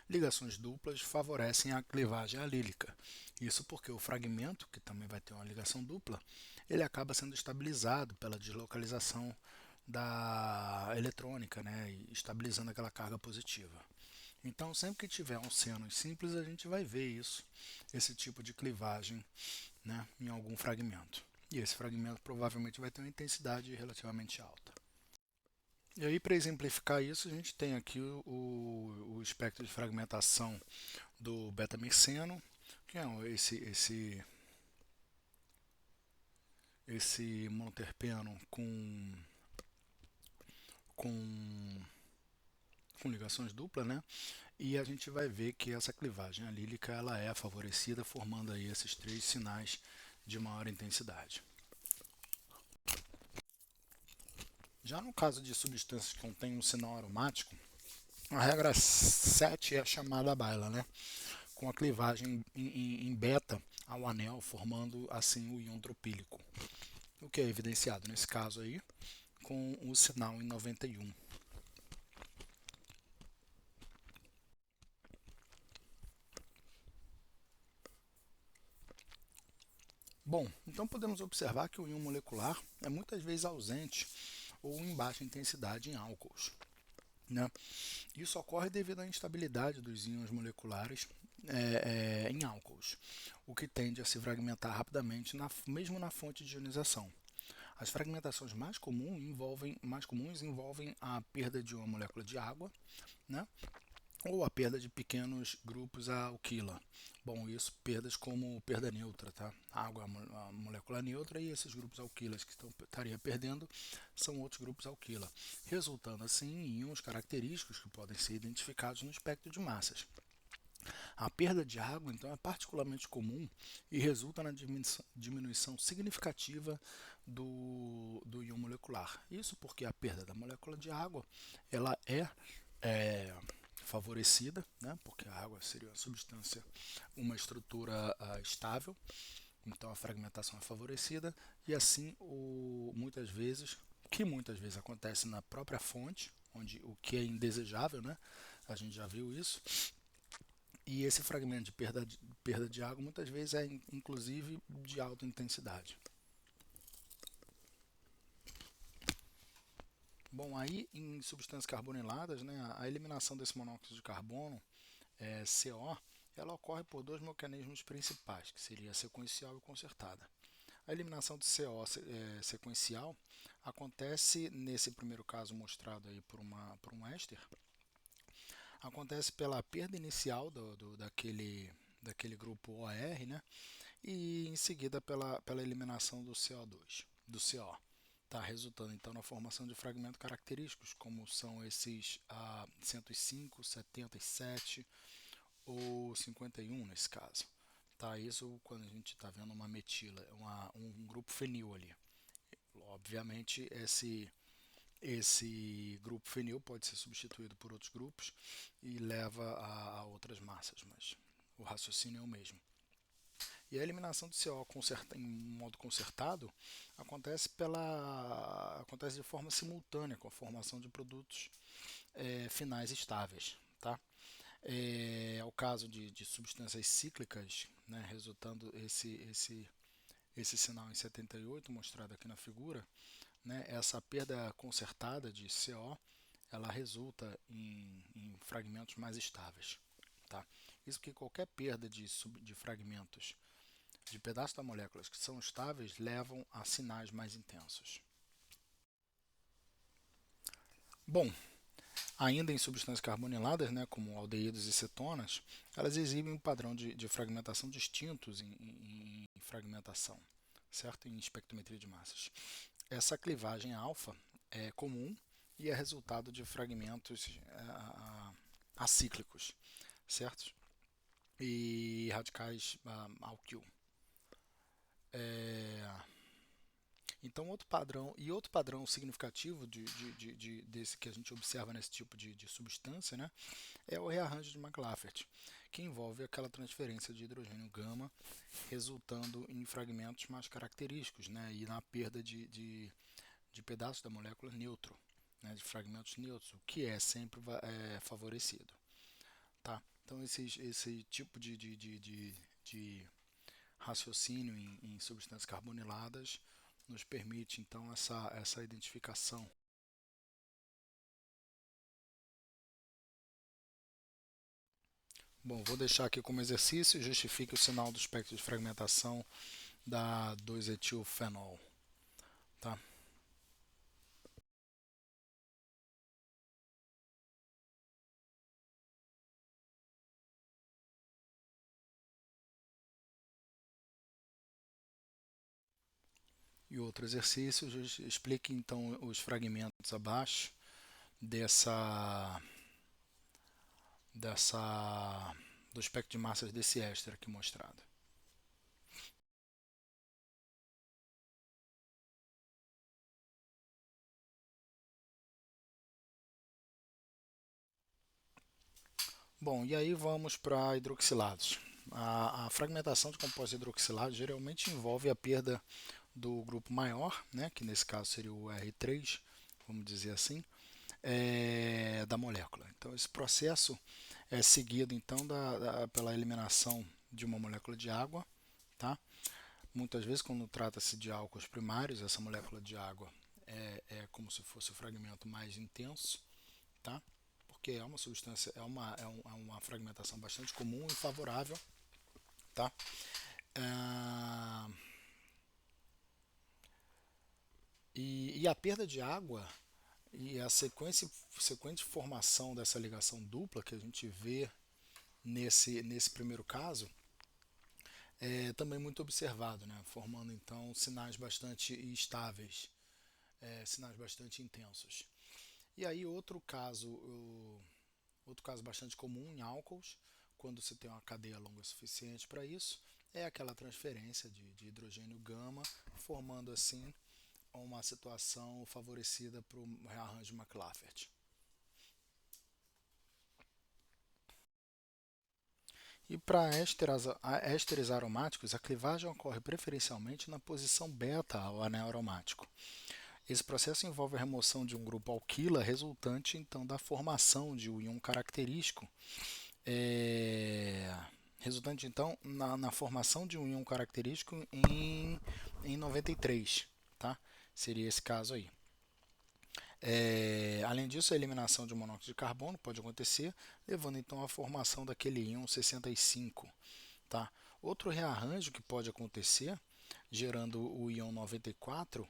ligações duplas favorecem a clivagem alílica. Isso porque o fragmento, que também vai ter uma ligação dupla, ele acaba sendo estabilizado pela deslocalização da eletrônica, né, estabilizando aquela carga positiva. Então, sempre que tiver um seno simples, a gente vai ver isso, esse tipo de clivagem, né, em algum fragmento. E esse fragmento provavelmente vai ter uma intensidade relativamente alta. E aí, para exemplificar isso, a gente tem aqui o espectro de fragmentação do beta-mexeno, que é esse monoterpeno com, com ligações duplas, né? E a gente vai ver que essa clivagem alílica ela é favorecida, formando aí esses três sinais de maior intensidade. Já no caso de substâncias que contêm um sinal aromático, a regra 7 é a chamada baila, né? Com a clivagem em beta ao anel, formando assim o íon tropílico. O que é evidenciado nesse caso aí com o sinal em 91. Bom, então podemos observar que o íon molecular é muitas vezes ausente ou em baixa intensidade em álcools, né? Isso ocorre devido à instabilidade dos íons moleculares em álcools, o que tende a se fragmentar rapidamente mesmo na fonte de ionização. As fragmentações mais comuns envolvem a perda de uma molécula de água, né? Ou a perda de pequenos grupos alquila. Bom, isso perdas como perda neutra, tá? A água é a molécula neutra e esses grupos alquilas que estaria perdendo são outros grupos alquila, resultando assim em íons característicos que podem ser identificados no espectro de massas. A perda de água, então, é particularmente comum e resulta na diminuição significativa do íon molecular. Isso porque a perda da molécula de água ela é favorecida, né, porque a água seria uma substância, uma estrutura estável, então a fragmentação é favorecida e assim muitas vezes acontece na própria fonte, onde o que é indesejável, né, a gente já viu isso, e esse fragmento de perda de água muitas vezes é inclusive de alta intensidade. Bom, aí em substâncias carboniladas, né, a eliminação desse monóxido de carbono, CO, ela ocorre por dois mecanismos principais, que seria a sequencial e concertada. A eliminação de CO sequencial acontece, nesse primeiro caso mostrado aí por um éster, acontece pela perda inicial daquele grupo OR, né, e em seguida pela eliminação do CO2, do CO, tá? Resultando então na formação de fragmentos característicos, como são esses 105, 77 ou 51 nesse caso. Tá? Isso quando a gente está vendo uma metila, um grupo fenil ali. Obviamente esse grupo fenil pode ser substituído por outros grupos e leva a outras massas, mas o raciocínio é o mesmo. E a eliminação do CO em modo concertado acontece de forma simultânea com a formação de produtos finais estáveis. Tá? É o caso de substâncias cíclicas, né, resultando esse sinal em 78, mostrado aqui na figura, né, essa perda concertada de CO, ela resulta em fragmentos mais estáveis. Tá? Isso porque qualquer perda de fragmentos de pedaços da molécula que são estáveis levam a sinais mais intensos. Bom, ainda em substâncias carboniladas, né, como aldeídos e cetonas, elas exibem um padrão de fragmentação distintos em fragmentação, certo? Em espectrometria de massas. Essa clivagem alfa é comum e é resultado de fragmentos acíclicos, certo? E radicais alquil. Então, outro padrão significativo desse que a gente observa nesse tipo de substância, né, é o rearranjo de McLafferty, que envolve aquela transferência de hidrogênio gama, resultando em fragmentos mais característicos, né, e na perda de pedaços da molécula neutro, né, de fragmentos neutros, o que é sempre favorecido. Tá? Então, esse tipo de raciocínio em substâncias carboniladas nos permite então essa identificação. Bom, vou deixar aqui como exercício: justifique o sinal do espectro de fragmentação da 2-etilfenol. Tá? E outro exercício: explique então os fragmentos abaixo dessa do espectro de massas desse éster aqui mostrado. Bom, e aí vamos para hidroxilados. A fragmentação de compostos hidroxilados geralmente envolve a perda do grupo maior, né, que nesse caso seria o R3, vamos dizer assim, da molécula. Então, esse processo é seguido então pela eliminação de uma molécula de água. Tá? Muitas vezes, quando trata-se de álcools primários, essa molécula de água é como se fosse o fragmento mais intenso. Tá? Porque é uma substância, é uma fragmentação bastante comum e favorável. Tá? Ah, e a perda de água e a sequente formação dessa ligação dupla que a gente vê nesse primeiro caso é também muito observado, né? Formando então sinais bastante estáveis, sinais bastante intensos. E aí outro caso bastante comum em álcools, quando você tem uma cadeia longa suficiente para isso, é aquela transferência de hidrogênio gama, formando assim uma situação favorecida para o rearranjo McLafferty. E para ésteres aromáticos, a clivagem ocorre preferencialmente na posição beta ao anel aromático. Esse processo envolve a remoção de um grupo alquila, resultante então da formação de um íon característico, resultante então na formação de um íon característico em 93, tá? Seria esse caso aí. Além disso, a eliminação de monóxido de carbono pode acontecer, levando então à formação daquele íon 65. Tá? Outro rearranjo que pode acontecer, gerando o íon 94,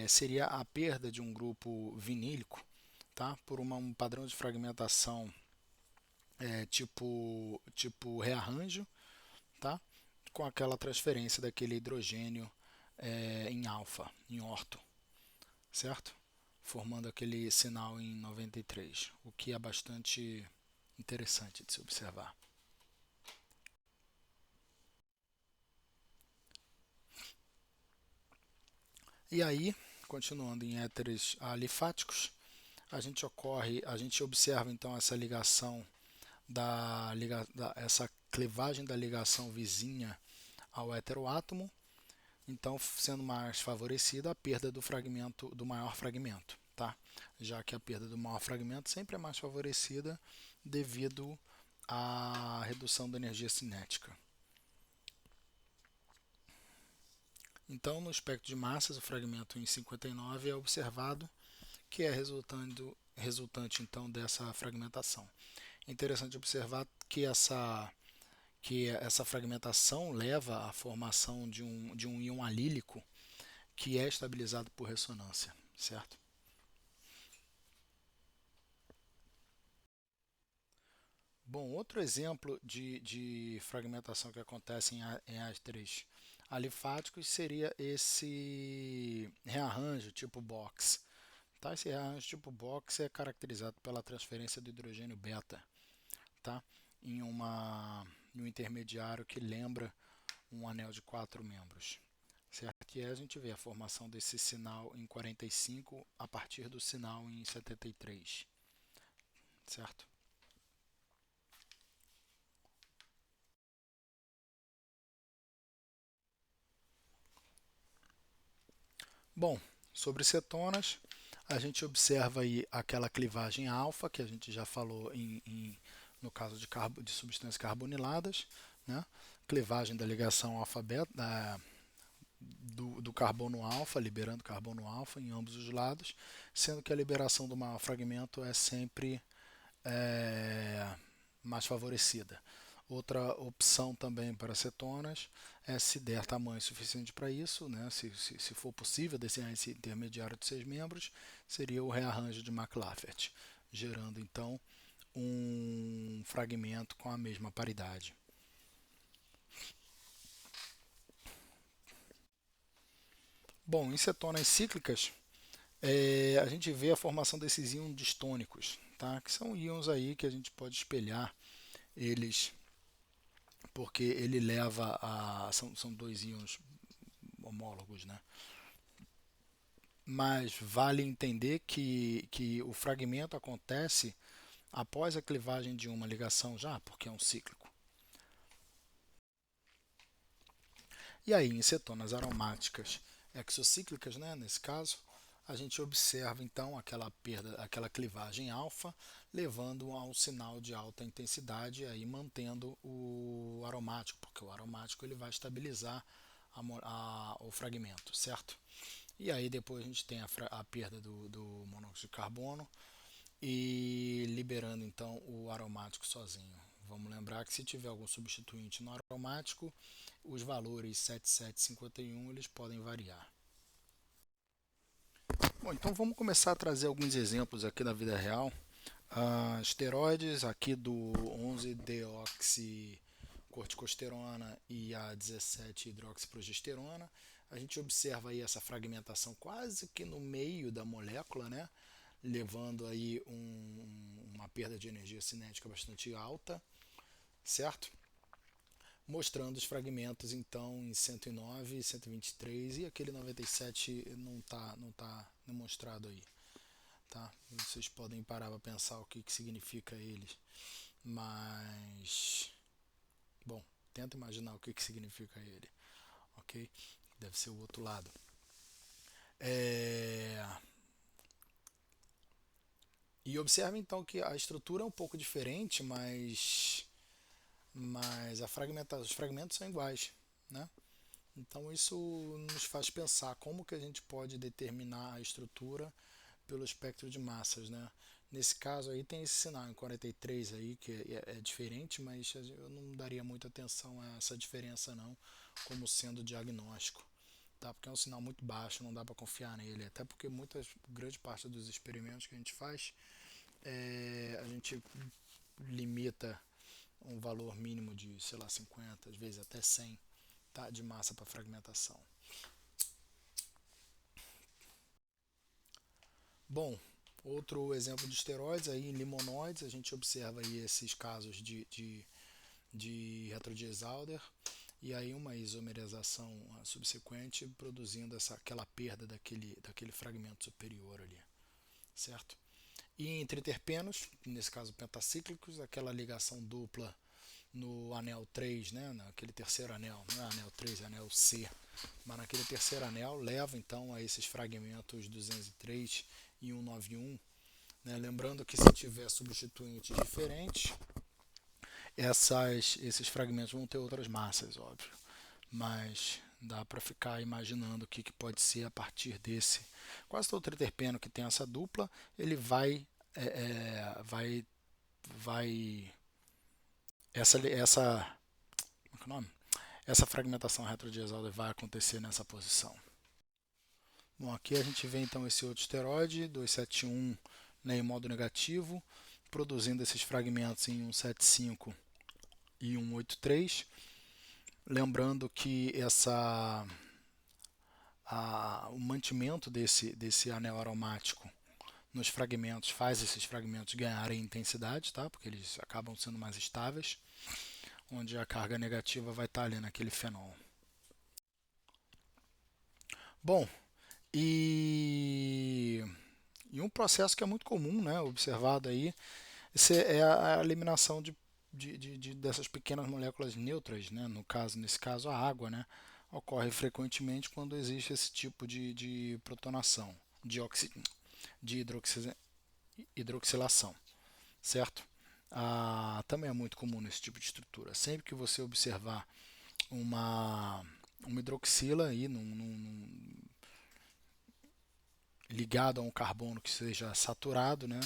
seria a perda de um grupo vinílico, tá? Por um padrão de fragmentação tipo rearranjo, tá? com aquela transferência daquele hidrogênio em alfa, em orto, certo? Formando aquele sinal em 93, o que é bastante interessante de se observar. E aí, continuando em éteres alifáticos, a gente observa então essa ligação essa clivagem da ligação vizinha ao heteroátomo, então sendo mais favorecida a perda do fragmento do maior fragmento, tá? Já que a perda do maior fragmento sempre é mais favorecida devido à redução da energia cinética. Então, no espectro de massas, o fragmento em 59 é observado que é resultante então dessa fragmentação. É interessante observar que essa fragmentação leva à formação de um íon alílico que é estabilizado por ressonância, certo? Bom, outro exemplo de fragmentação que acontece em ésteres alifáticos seria esse rearranjo tipo box. Tá? Esse rearranjo tipo box é caracterizado pela transferência do hidrogênio beta, tá? em um intermediário que lembra um anel de 4 membros. Certo? Que a gente vê a formação desse sinal em 45 a partir do sinal em 73. Certo? Bom, sobre cetonas, a gente observa aí aquela clivagem alfa, que a gente já falou no caso de substâncias carboniladas, né? Clivagem da ligação alfa-beta, do carbono alfa, liberando carbono alfa em ambos os lados, sendo que a liberação do maior fragmento é sempre mais favorecida. Outra opção também para cetonas é, se der tamanho suficiente para isso, né, se for possível desenhar esse intermediário de 6 membros, seria o rearranjo de McLafferty, gerando então um fragmento com a mesma paridade. Bom, em cetonas cíclicas, a gente vê a formação desses íons distônicos, tá? Que são íons aí que a gente pode espelhar eles, porque ele leva a. São dois íons homólogos, né? Mas vale entender que o fragmento acontece após a clivagem de uma ligação já, porque é um cíclico. E aí, em cetonas aromáticas exocíclicas, né, nesse caso, a gente observa então aquela perda, aquela clivagem alfa, levando a um sinal de alta intensidade, aí mantendo o aromático, porque o aromático ele vai estabilizar o fragmento, certo? E aí depois a gente tem a perda do monóxido de carbono e liberando então o aromático sozinho. Vamos lembrar que se tiver algum substituinte no aromático, os valores 7751 eles podem variar. Bom, então vamos começar a trazer alguns exemplos aqui da vida real. Esteroides, aqui do 11-deoxicorticosterona e a 17-hidroxiprogesterona. A gente observa aí essa fragmentação quase que no meio da molécula, né? Levando aí uma perda de energia cinética bastante alta, certo? Mostrando os fragmentos então em 109, 123 e aquele 97 não tá demonstrado aí, tá? Vocês podem parar para pensar o que significa eles, mas bom, tenta imaginar o que significa ele, ok? Deve ser o outro lado. E observe então que a estrutura é um pouco diferente, mas os fragmentos são iguais, né? Então isso nos faz pensar como que a gente pode determinar a estrutura pelo espectro de massas, né? Nesse caso aí tem esse sinal em 43 aí que é diferente, mas eu não daria muita atenção a essa diferença não, como sendo diagnóstico, tá? Porque é um sinal muito baixo, não dá para confiar nele, até porque grande parte dos experimentos que a gente faz, a gente limita um valor mínimo de, sei lá, 50, às vezes até 100, tá, de massa para fragmentação. Bom, outro exemplo de esteroides aí em limonoides, a gente observa aí esses casos de retrodiesalder e aí uma isomerização subsequente produzindo aquela perda daquele fragmento superior ali, certo? E em triterpenos, nesse caso pentacíclicos, aquela ligação dupla no anel 3, né, naquele terceiro anel, não é anel 3, é anel C, mas naquele terceiro anel leva então a esses fragmentos 203 e 191, né, lembrando que se tiver substituintes diferentes, esses fragmentos vão ter outras massas, óbvio, mas dá para ficar imaginando o que pode ser a partir desse. Quase todo triterpeno que tem essa dupla, ele vai essa como é o nome? Essa fragmentação retrodiesel vai acontecer nessa posição. Bom, aqui a gente vê então esse outro esteroide, 271, né, em modo negativo, produzindo esses fragmentos em 175 e 183. Lembrando que o mantimento desse anel aromático nos fragmentos faz esses fragmentos ganharem intensidade, tá? Porque eles acabam sendo mais estáveis, onde a carga negativa vai estar ali naquele fenol. Bom, e um processo que é muito comum, né, observado aí, é a eliminação dessas pequenas moléculas neutras, né, nesse caso a água, né, ocorre frequentemente quando existe esse tipo de protonação, de hidroxilação, certo? Também é muito comum nesse tipo de estrutura. Sempre que você observar uma hidroxila aí ligado a um carbono que seja saturado, né,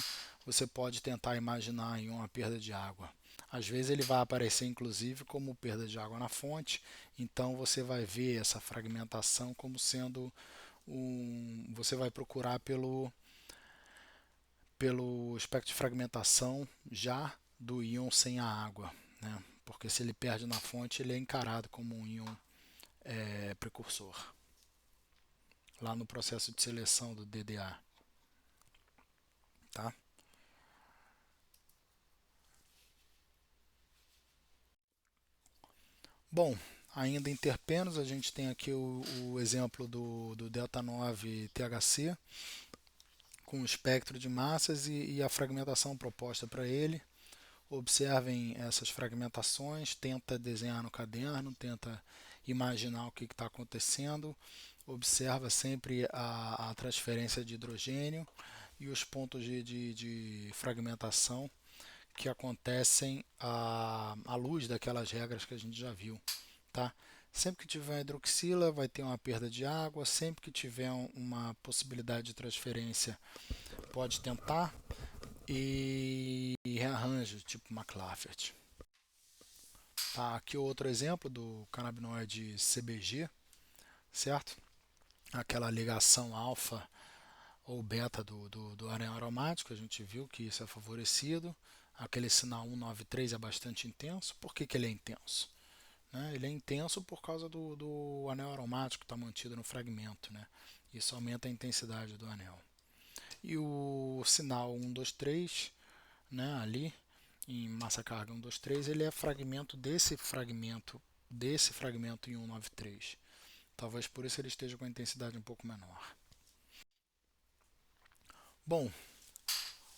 você pode tentar imaginar em uma perda de água. Às vezes ele vai aparecer inclusive como perda de água na fonte, então você vai ver essa fragmentação como sendo você vai procurar pelo espectro de fragmentação já do íon sem a água, né? Porque se ele perde na fonte, ele é encarado como um íon precursor, lá no processo de seleção do DDA. Tá? Bom, ainda em terpenos, a gente tem aqui o exemplo do delta 9 THC, com o espectro de massas e a fragmentação proposta para ele. Observem essas fragmentações, tenta desenhar no caderno, tenta imaginar o que está acontecendo, observa sempre a transferência de hidrogênio e os pontos de fragmentação que acontecem à luz daquelas regras que a gente já viu. Tá? Sempre que tiver hidroxila, vai ter uma perda de água, sempre que tiver uma possibilidade de transferência, pode tentar e rearranjo, tipo McLafferty. Tá, aqui outro exemplo do canabinoide CBG, certo? Aquela ligação alfa ou beta do anel aromático, a gente viu que isso é favorecido. Aquele sinal 193 é bastante intenso. Por que ele é intenso? Né? Ele é intenso por causa do anel aromático que está mantido no fragmento. Né? Isso aumenta a intensidade do anel. E o sinal 123, né, ali em massa carga 123, ele é fragmento desse fragmento em 193. Talvez por isso ele esteja com a intensidade um pouco menor. Bom,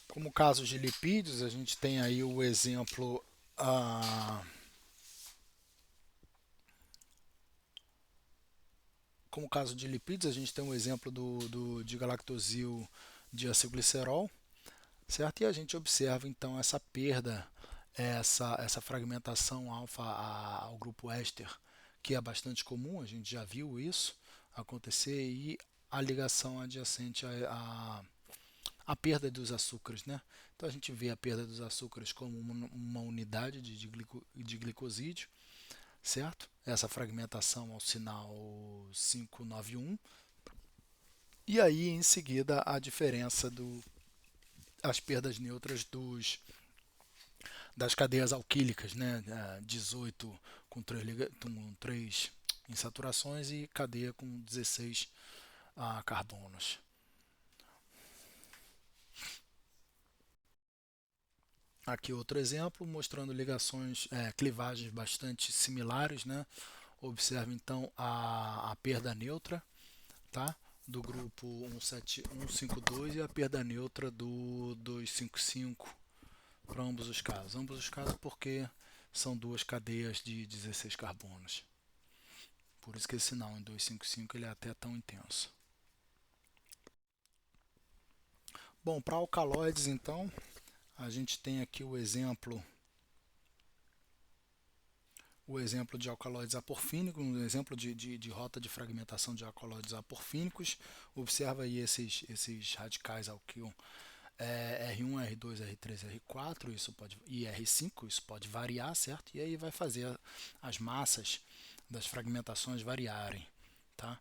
como caso de lipídios, a gente tem aí o exemplo como caso de lipídios, a gente tem um exemplo de galactosil diacilglicerol, certo? E a gente observa então essa perda, essa fragmentação alfa ao grupo éster, que é bastante comum, a gente já viu isso acontecer, e a ligação adjacente a perda dos açúcares, né? Então a gente vê a perda dos açúcares como uma unidade de glicosídeo, certo? Essa fragmentação ao sinal 591. E aí em seguida a diferença as perdas neutras das cadeias alquílicas, né? 18 com 3 insaturações e cadeia com 16 carbonos. Aqui outro exemplo mostrando ligações, clivagens bastante similares, né? Observe então a perda neutra, tá? Do grupo 152 e a perda neutra do 255 para ambos os casos. Ambos os casos porque são duas cadeias de 16 carbonos. Por isso que esse sinal em 255 ele é até tão intenso. Bom, para alcaloides então, a gente tem aqui o exemplo de alcaloides aporfínicos, um exemplo de rota de fragmentação de alcaloides aporfínicos. Observa aí esses radicais alquil R1, R2, R3, R4 e R5, isso pode variar, certo? E aí vai fazer as massas das fragmentações variarem, tá?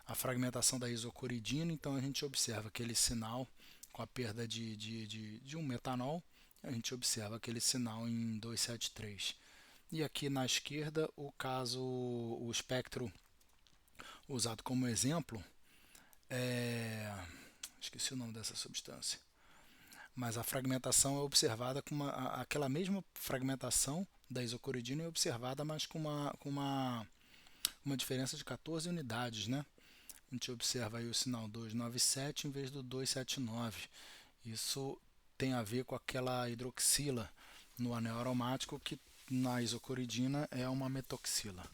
A fragmentação da isocoridina, então a gente observa aquele sinal com a perda de um metanol, a gente observa aquele sinal em 273. E aqui na esquerda, o espectro usado como exemplo, esqueci o nome dessa substância, mas a fragmentação é observada com aquela mesma fragmentação da isocoridina é observada, mas com uma diferença de 14 unidades, né? A gente observa aí o sinal 297 em vez do 279. Isso tem a ver com aquela hidroxila no anel aromático que na isocoridina é uma metoxila,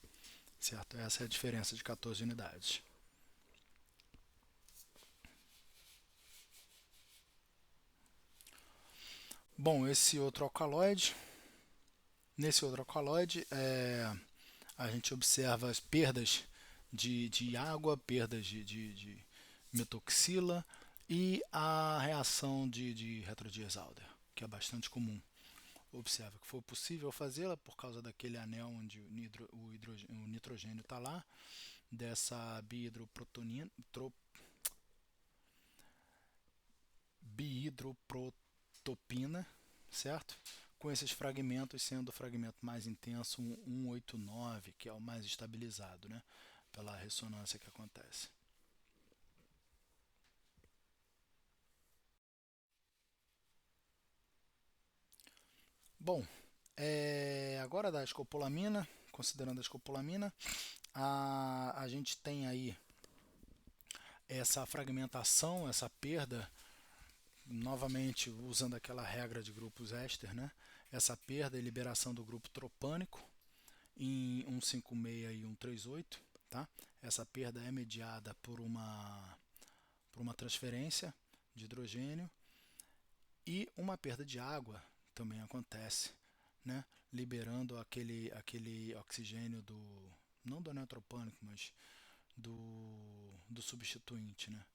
certo? Essa é a diferença de 14 unidades. Bom, nesse outro alcaloide, a gente observa as perdas de água, perdas de metoxila e a reação de Heterodyes-Alder, que é bastante comum. Observa que foi possível fazê-la por causa daquele anel onde o nitrogênio está lá, dessa biidroprotopina, certo? Com esses fragmentos sendo o fragmento mais intenso, 189, que é o mais estabilizado, né? Pela ressonância que acontece. Bom, agora da escopolamina, considerando a escopolamina, a gente tem aí essa fragmentação, essa perda, novamente usando aquela regra de grupos éster, né? Essa perda e liberação do grupo tropânico em 156 e 138, tá? Essa perda é mediada por uma transferência de hidrogênio e uma perda de água também acontece, né? Liberando aquele oxigênio não do neutropânico, mas do substituinte, né?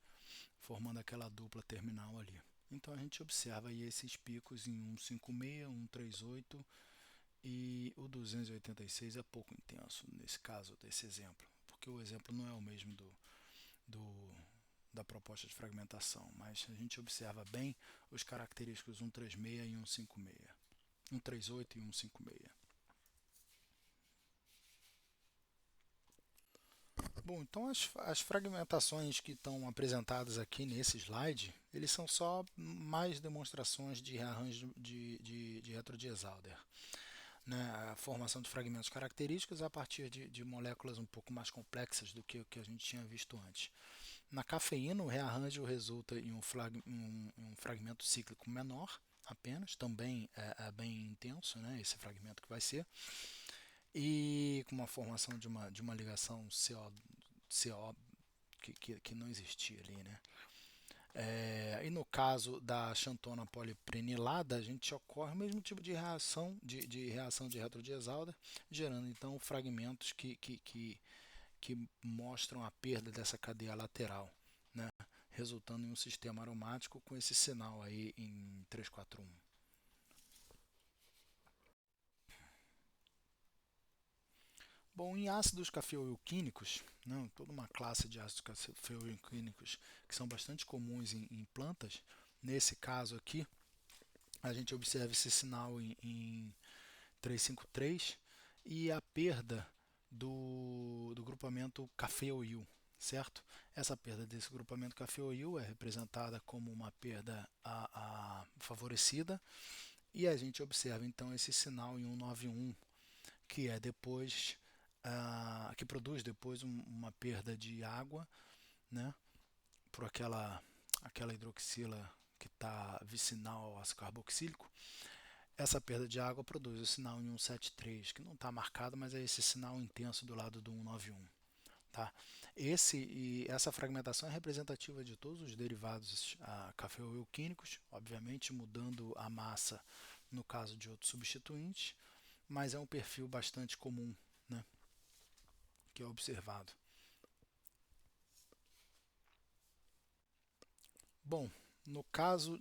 Formando aquela dupla terminal ali. Então a gente observa aí esses picos em 156, 138 e o 286 é pouco intenso nesse caso desse exemplo, porque o exemplo não é o mesmo do, da proposta de fragmentação, mas a gente observa bem os característicos 136 e 156, 138 e 156. Bom, então as fragmentações que estão apresentadas aqui nesse slide, eles são só mais demonstrações de rearranjo de Heterodyes-Alder. Né, a formação de fragmentos característicos a partir de moléculas um pouco mais complexas do que o que a gente tinha visto antes. Na cafeína, o rearranjo resulta em um fragmento cíclico menor, apenas, também é bem intenso, né, esse fragmento que vai ser, e com uma formação de uma ligação CO que não existia ali, né? E no caso da xantona poliprenilada, a gente ocorre o mesmo tipo de reação de Heterodyes-Alder, gerando então fragmentos que mostram a perda dessa cadeia lateral, né? Resultando em um sistema aromático com esse sinal aí em 341. Bom, em ácidos cafeoilquínicos, né, toda uma classe de ácidos cafeoilquínicos que são bastante comuns em plantas, nesse caso aqui, a gente observa esse sinal em 353 e a perda do grupamento cafeoil, certo? Essa perda desse grupamento cafeoil é representada como uma perda favorecida, e a gente observa então esse sinal em 191, que é depois que produz depois uma perda de água, né, por aquela hidroxila que está vicinal ao ácido carboxílico. Essa perda de água produz o sinal em 173, que não está marcado, mas é esse sinal intenso do lado do 191. Tá? Essa fragmentação é representativa de todos os derivados cafeoilquímicos, obviamente mudando a massa no caso de outros substituintes, mas é um perfil bastante comum, né, que é observado. Bom, no caso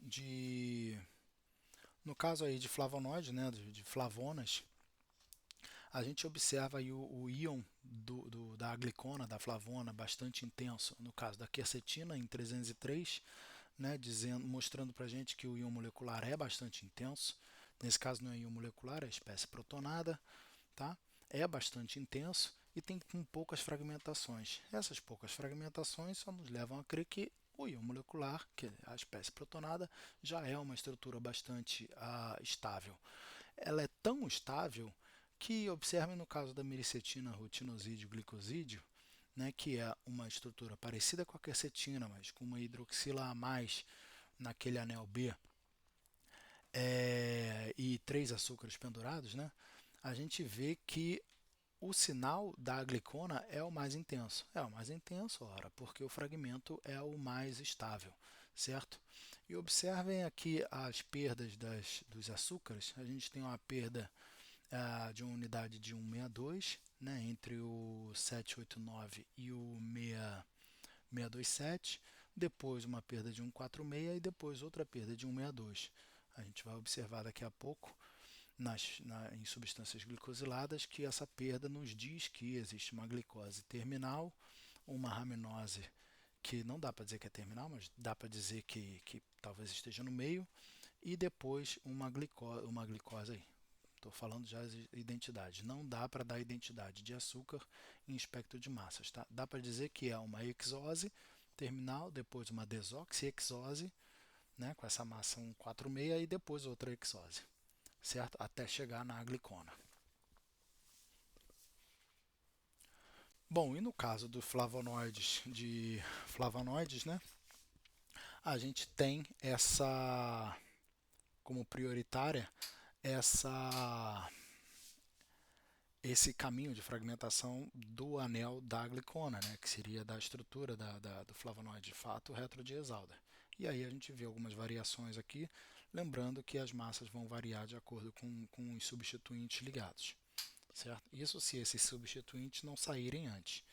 aí de flavonoides, né, de flavonas, a gente observa aí o íon da glicona, da flavona, bastante intenso. No caso da quercetina, em 303, né, mostrando para a gente que o íon molecular é bastante intenso. Nesse caso não é íon molecular, é espécie protonada, tá? É bastante intenso e tem com poucas fragmentações. Essas poucas fragmentações só nos levam a crer que o íon molecular, que é a espécie protonada, já é uma estrutura bastante estável. Ela é tão estável que, observem no caso da miricetina, rutinosídeo, glicosídeo, né, que é uma estrutura parecida com a quercetina, mas com uma hidroxila a mais naquele anel B, e 3 açúcares pendurados, né, a gente vê que o sinal da glicona é o mais intenso. É o mais intenso, ora, porque o fragmento é o mais estável, certo? E observem aqui as perdas dos açúcares. A gente tem uma perda de uma unidade de 162, né, entre o 789 e o 627, depois uma perda de 146 e depois outra perda de 162. A gente vai observar daqui a pouco em substâncias glicosiladas que essa perda nos diz que existe uma glicose terminal, uma raminose que não dá para dizer que é terminal, mas dá para dizer que talvez esteja no meio, e depois uma glicose aí. Estou falando já de identidade. Não dá para dar identidade de açúcar em espectro de massas. Tá? Dá para dizer que é uma hexose terminal, depois uma desoxiexose, né, com essa massa 146, e depois outra hexose, certo? Até chegar na glicona. Bom, e no caso dos flavonoides, né, a gente tem essa como prioritária essa esse caminho de fragmentação do anel da glicona, né, que seria da estrutura do flavonoide de fato retrodiesalder. E aí a gente vê algumas variações aqui, lembrando que as massas vão variar de acordo com os substituintes ligados, certo? Isso se esses substituintes não saírem antes.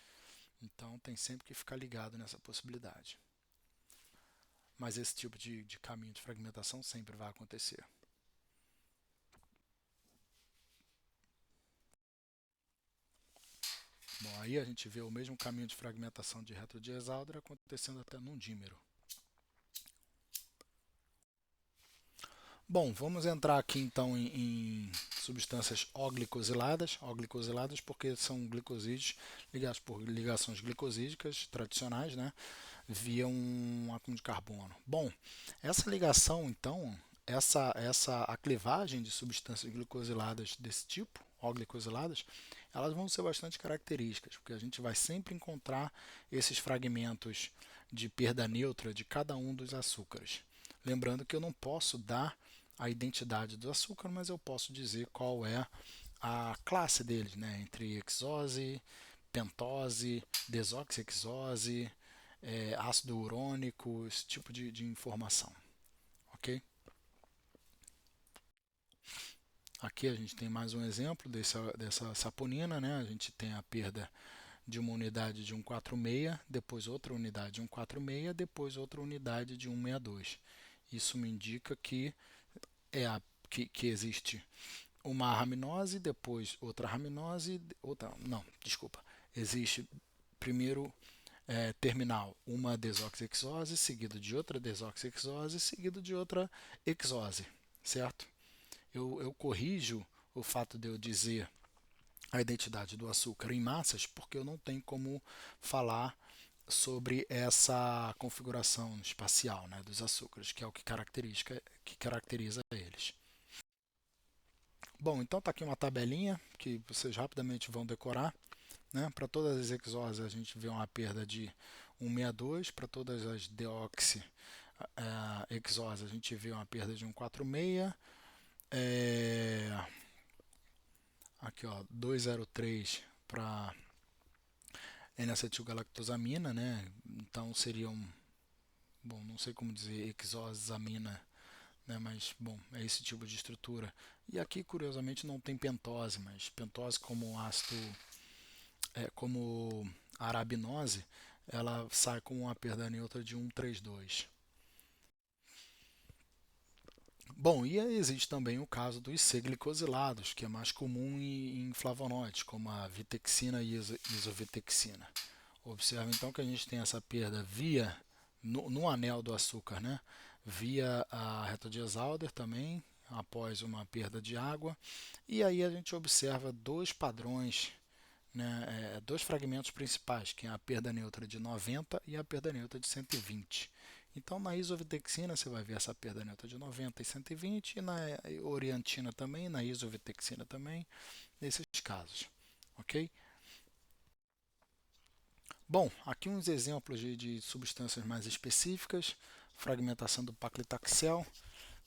Então tem sempre que ficar ligado nessa possibilidade. Mas esse tipo de caminho de fragmentação sempre vai acontecer. Bom, aí a gente vê o mesmo caminho de fragmentação de retrodiesalder acontecendo até num dímero. Bom, vamos entrar aqui então em substâncias oglicosiladas, porque são glicosídeos ligados por ligações glicosídicas tradicionais, né, via um átomo de carbono. Bom, essa ligação então, a clivagem de substâncias glicosiladas desse tipo, oglicosiladas, elas vão ser bastante características, porque a gente vai sempre encontrar esses fragmentos de perda neutra de cada um dos açúcares. Lembrando que eu não posso dar a identidade do açúcar, mas eu posso dizer qual é a classe deles, né? Entre hexose, pentose, desoxihexose, ácido urônico, esse tipo de informação. Ok? Aqui a gente tem mais um exemplo dessa saponina, né? A gente tem a perda de uma unidade de 146, depois outra unidade de 146, depois outra unidade de 162. Isso me indica que existe uma raminose, depois outra raminose, não, desculpa. Existe primeiro terminal uma desoxihexose, seguido de outra desoxihexose, seguido de outra hexose, certo? Eu corrijo o fato de eu dizer a identidade do açúcar em massas, porque eu não tenho como falar sobre essa configuração espacial, né, dos açúcares, que é o que caracteriza eles. Bom, então está aqui uma tabelinha que vocês rapidamente vão decorar. Né? Para todas as exoses a gente vê uma perda de 162, para todas as deoxi exoses a gente vê uma perda de 146, aqui ó, 203 para N-acetilgalactosamina, né? Então seriam, bom, não sei como dizer exosamina, né? Mas bom, é esse tipo de estrutura. E aqui curiosamente não tem pentose, mas pentose como ácido, como arabinose, ela sai com uma perda neutra de 132. Bom, e existe também o caso dos C-glicosilados, que é mais comum em flavonoides, como a vitexina e isovitexina. Observe então que a gente tem essa perda via no anel do açúcar, né? Via a retodiazalder também, após uma perda de água. E aí a gente observa dois padrões, né? Dois fragmentos principais, que é a perda neutra de 90 e a perda neutra de 120. Então, na isovitexina você vai ver essa perda neutra de 90 e 120, e na orientina também, na isovitexina também, nesses casos. Ok? Bom, aqui uns exemplos de substâncias mais específicas, fragmentação do paclitaxel.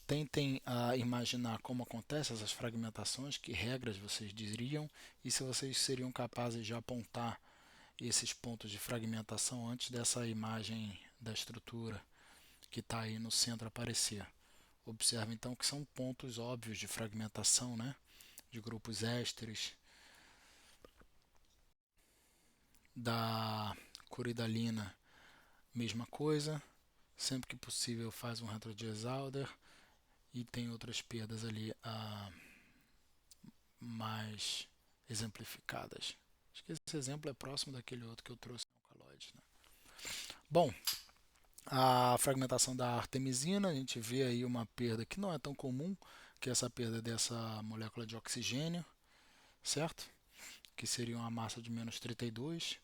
Tentem imaginar como acontecem essas fragmentações, que regras vocês diriam, e se vocês seriam capazes de apontar esses pontos de fragmentação antes dessa imagem da estrutura que está aí no centro aparecer. Observe então que são pontos óbvios de fragmentação, né? De grupos ésteres, da coridalina, mesma coisa, sempre que possível faz um retrodiesalder e tem outras perdas ali mais exemplificadas. Acho que esse exemplo é próximo daquele outro que eu trouxe no alcaloide, né? Bom, a fragmentação da artemisina, a gente vê aí uma perda que não é tão comum, que é essa perda dessa molécula de oxigênio, certo? Que seria uma massa de menos 32.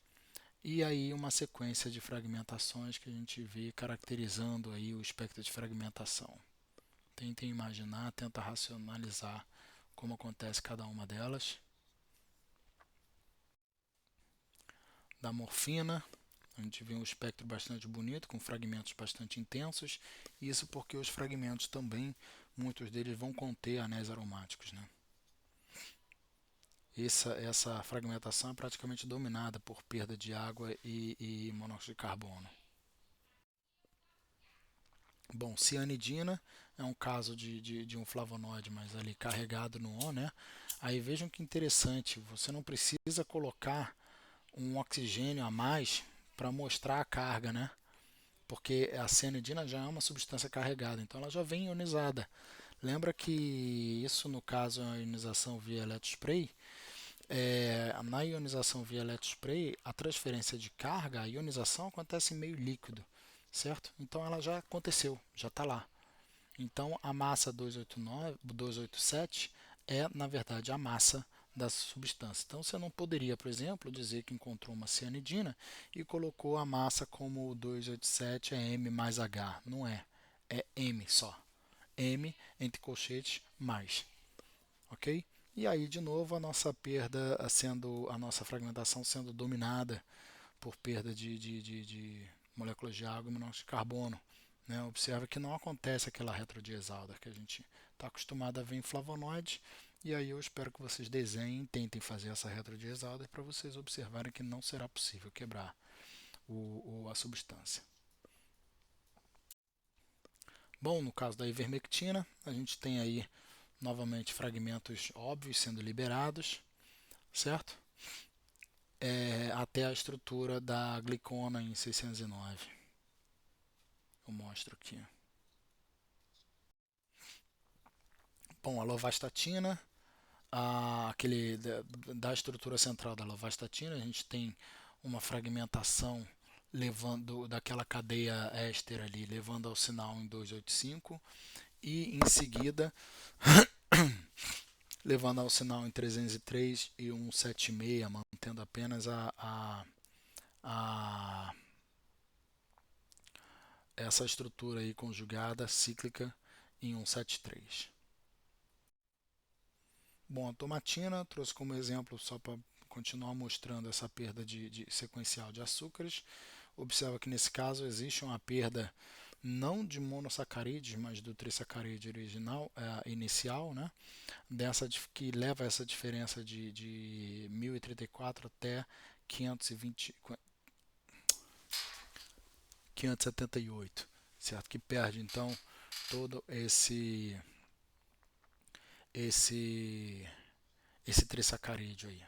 E aí uma sequência de fragmentações que a gente vê caracterizando aí o espectro de fragmentação. Tentem imaginar, tenta racionalizar como acontece cada uma delas. Da morfina, a gente vê um espectro bastante bonito, com fragmentos bastante intensos, isso porque os fragmentos também, muitos deles vão conter anéis aromáticos, né? Essa fragmentação é praticamente dominada por perda de água e monóxido de carbono. Bom, cianidina é um caso de um flavonoide, mas ali carregado no O, né? Aí vejam que interessante, você não precisa colocar um oxigênio a mais para mostrar a carga, né? Porque a cianidina já é uma substância carregada, então ela já vem ionizada. Lembra que isso, no caso, é a ionização via eletrospray. Na ionização via eletrospray, a transferência de carga, a ionização acontece em meio líquido, certo? Então ela já aconteceu, já está lá. Então a massa 289, 287 é, na verdade, a massa da substância. Então você não poderia, por exemplo, dizer que encontrou uma cianidina e colocou a massa como 287 é M mais H. Não é. É M só. M entre colchetes mais. Ok? E aí, de novo, a nossa perda sendo, a nossa fragmentação sendo dominada por perda de moléculas de água e monóxido de carbono. Né? Observa que não acontece aquela retrodiesalder que a gente está acostumado a ver em flavonoides. E aí eu espero que vocês desenhem e tentem fazer essa retrodiesalder para vocês observarem que não será possível quebrar a substância. Bom, no caso da ivermectina, a gente tem aí novamente fragmentos óbvios sendo liberados, certo? Até a estrutura da glicona em 609. Eu mostro aqui. Bom, a lovastatina, da estrutura central da lovastatina, a gente tem uma fragmentação levando daquela cadeia éster ali, levando ao sinal em 285, e em seguida levando ao sinal em 303 e 176, mantendo apenas a essa estrutura aí conjugada cíclica em 173. Bom, a tomatina trouxe como exemplo só para continuar mostrando essa perda de sequencial de açúcares. Observa que nesse caso existe uma perda não de monossacarídeos, mas do trisacarídeo original, inicial, né? Dessa que leva a essa diferença de 1034 até 520, 578, certo? Que perde então todo esse trisacarídeo aí.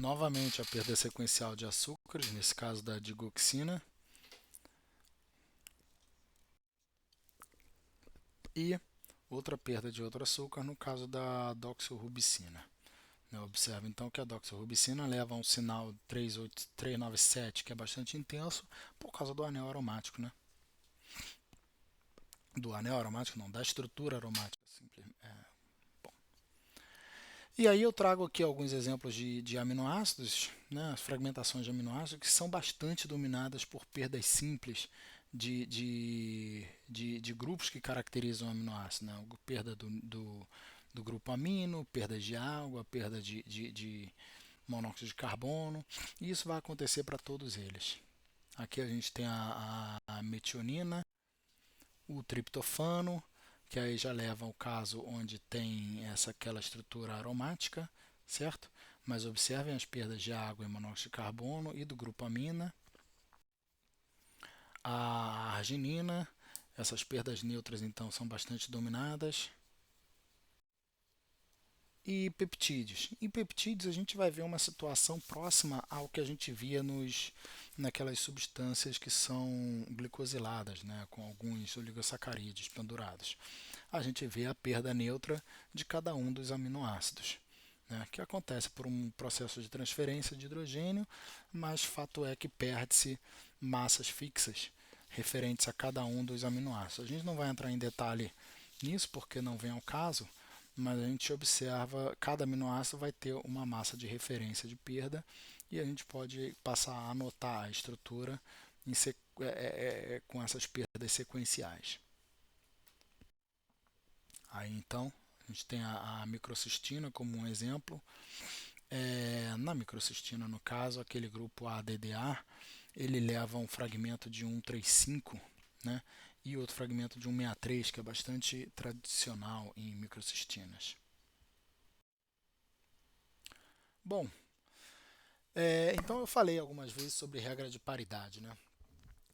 Novamente a perda sequencial de açúcares, nesse caso da digoxina, e outra perda de outro açúcar no caso da doxorubicina. Observe então que a doxorubicina leva a um sinal 397, que é bastante intenso, por causa do anel aromático, né? Do anel aromático não, da estrutura aromática. Bom. E aí eu trago aqui alguns exemplos de aminoácidos, né, as fragmentações de aminoácidos, que são bastante dominadas por perdas simples de grupos que caracterizam o aminoácido. Né? Perda do grupo amino, perda de água, perda de monóxido de carbono, e isso vai acontecer para todos eles. Aqui a gente tem a metionina, o triptofano, que aí já leva ao caso onde tem aquela estrutura aromática, certo? Mas observem as perdas de água e monóxido de carbono e do grupo amina. A arginina, essas perdas neutras então são bastante dominadas. E peptídeos. Em peptídeos a gente vai ver uma situação próxima ao que a gente via naquelas substâncias que são glicosiladas, né, com alguns oligosacarídeos pendurados. A gente vê a perda neutra de cada um dos aminoácidos, né, que acontece por um processo de transferência de hidrogênio, mas fato é que perde-se massas fixas referentes a cada um dos aminoácidos. A gente não vai entrar em detalhe nisso porque não vem ao caso, mas a gente observa cada aminoácido vai ter uma massa de referência de perda e a gente pode passar a anotar a estrutura com essas perdas sequenciais. Aí então a gente tem a microcistina como um exemplo. Na microcistina, no caso, aquele grupo ADDA, ele leva um fragmento de 135, né? E outro fragmento de 163, que é bastante tradicional em microcistinas. Bom, então eu falei algumas vezes sobre regra de paridade, né?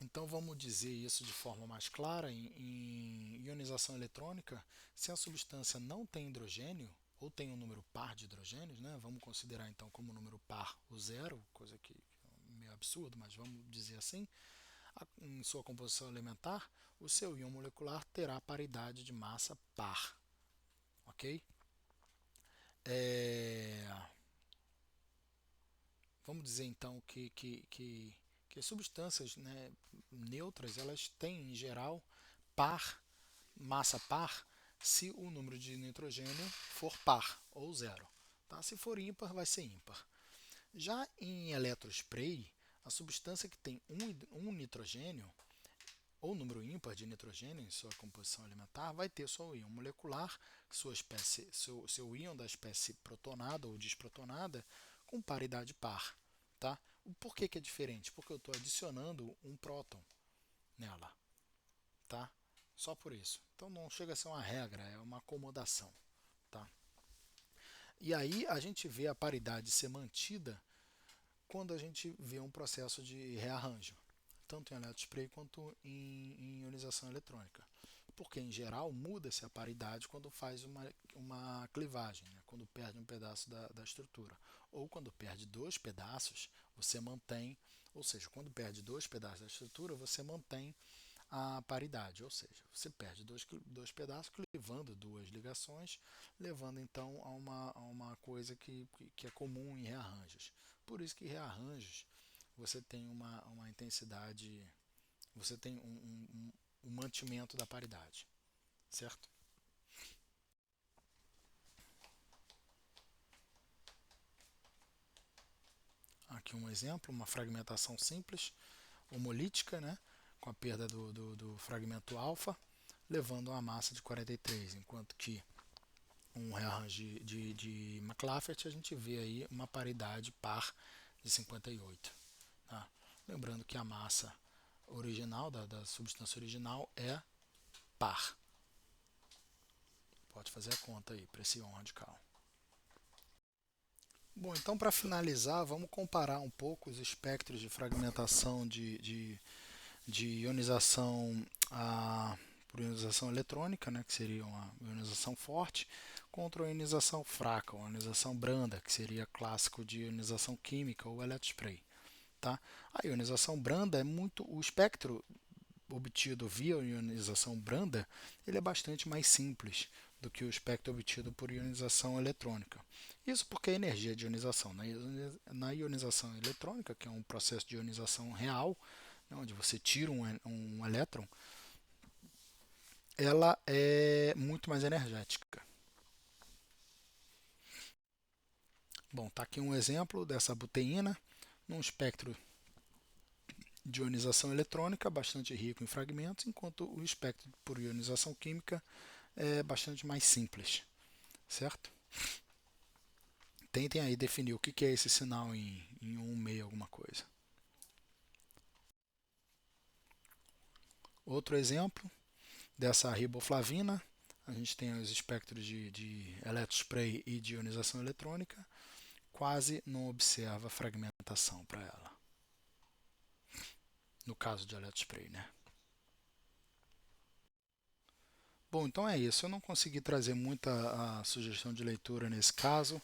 Então vamos dizer isso de forma mais clara em ionização eletrônica, se a substância não tem hidrogênio ou tem um número par de hidrogênios, né? Vamos considerar então como número par o zero, coisa que é meio absurdo, mas vamos dizer assim, em sua composição elementar, o seu íon molecular terá paridade de massa par, ok? É, Vamos dizer então que as substâncias, né, neutras elas têm em geral par, massa par, se o número de nitrogênio for par ou zero. Tá? Se for ímpar, vai ser ímpar. Já em eletrospray, a substância que tem um nitrogênio ou número ímpar de nitrogênio em sua composição elementar vai ter seu íon molecular, seu íon da espécie protonada ou desprotonada com paridade par. Tá? Por que é diferente? Porque eu estou adicionando um próton nela. Tá? Só por isso. Então não chega a ser uma regra, é uma acomodação. Tá? E aí a gente vê a paridade ser mantida quando a gente vê um processo de rearranjo, tanto em eletrospray quanto em ionização eletrônica. Porque, em geral, muda-se a paridade quando faz uma clivagem, né? Quando perde um pedaço da estrutura. Ou quando perde dois pedaços, você mantém, ou seja, quando perde dois pedaços da estrutura, você mantém a paridade, ou seja, você perde dois pedaços, clivando duas ligações, levando então a uma coisa que é comum em rearranjos. Por isso que rearranjos você tem uma intensidade, você tem um mantimento da paridade, certo? aqui um exemplo, uma fragmentação simples, homolítica, né, com a perda do fragmento alfa, levando a uma massa de 43, enquanto que um rearranjo de McLafferty a gente vê aí uma paridade par de 58. Tá? Lembrando que a massa original da substância original é par. Pode fazer a conta aí para esse íon radical. Bom, então para finalizar, vamos comparar um pouco os espectros de fragmentação de ionização por ionização eletrônica, né, que seria uma ionização forte, contra a ionização fraca, uma ionização branda, que seria clássico de ionização química ou eletrospray. Tá? A ionização branda é muito. O espectro obtido via ionização branda ele é bastante mais simples do que o espectro obtido por ionização eletrônica. Isso porque a energia de ionização na ionização eletrônica, que é um processo de ionização real, onde você tira um elétron, ela é muito mais energética. Bom, está aqui um exemplo dessa buteína num espectro de ionização eletrônica bastante rico em fragmentos, enquanto o espectro por ionização química é bastante mais simples, certo? Tentem aí definir o que é esse sinal em 1 meio alguma coisa. Outro exemplo dessa riboflavina, a gente tem os espectros de eletrospray e de ionização eletrônica, quase não observa fragmentação para ela. No caso de eletrospray, né? Bom, então é isso. Eu não consegui trazer muita sugestão de leitura nesse caso,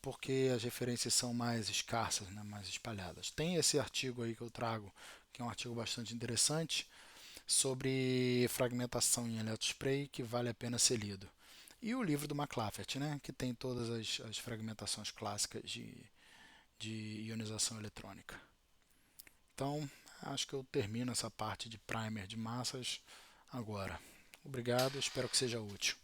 porque as referências são mais escassas, né, mais espalhadas. Tem esse artigo aí que eu trago, que é um artigo bastante interessante, sobre fragmentação em eletrospray, que vale a pena ser lido. E o livro do McLafferty, né, que tem todas as fragmentações clássicas de ionização eletrônica. Então, acho que eu termino essa parte de primer de massas agora. Obrigado, espero que seja útil.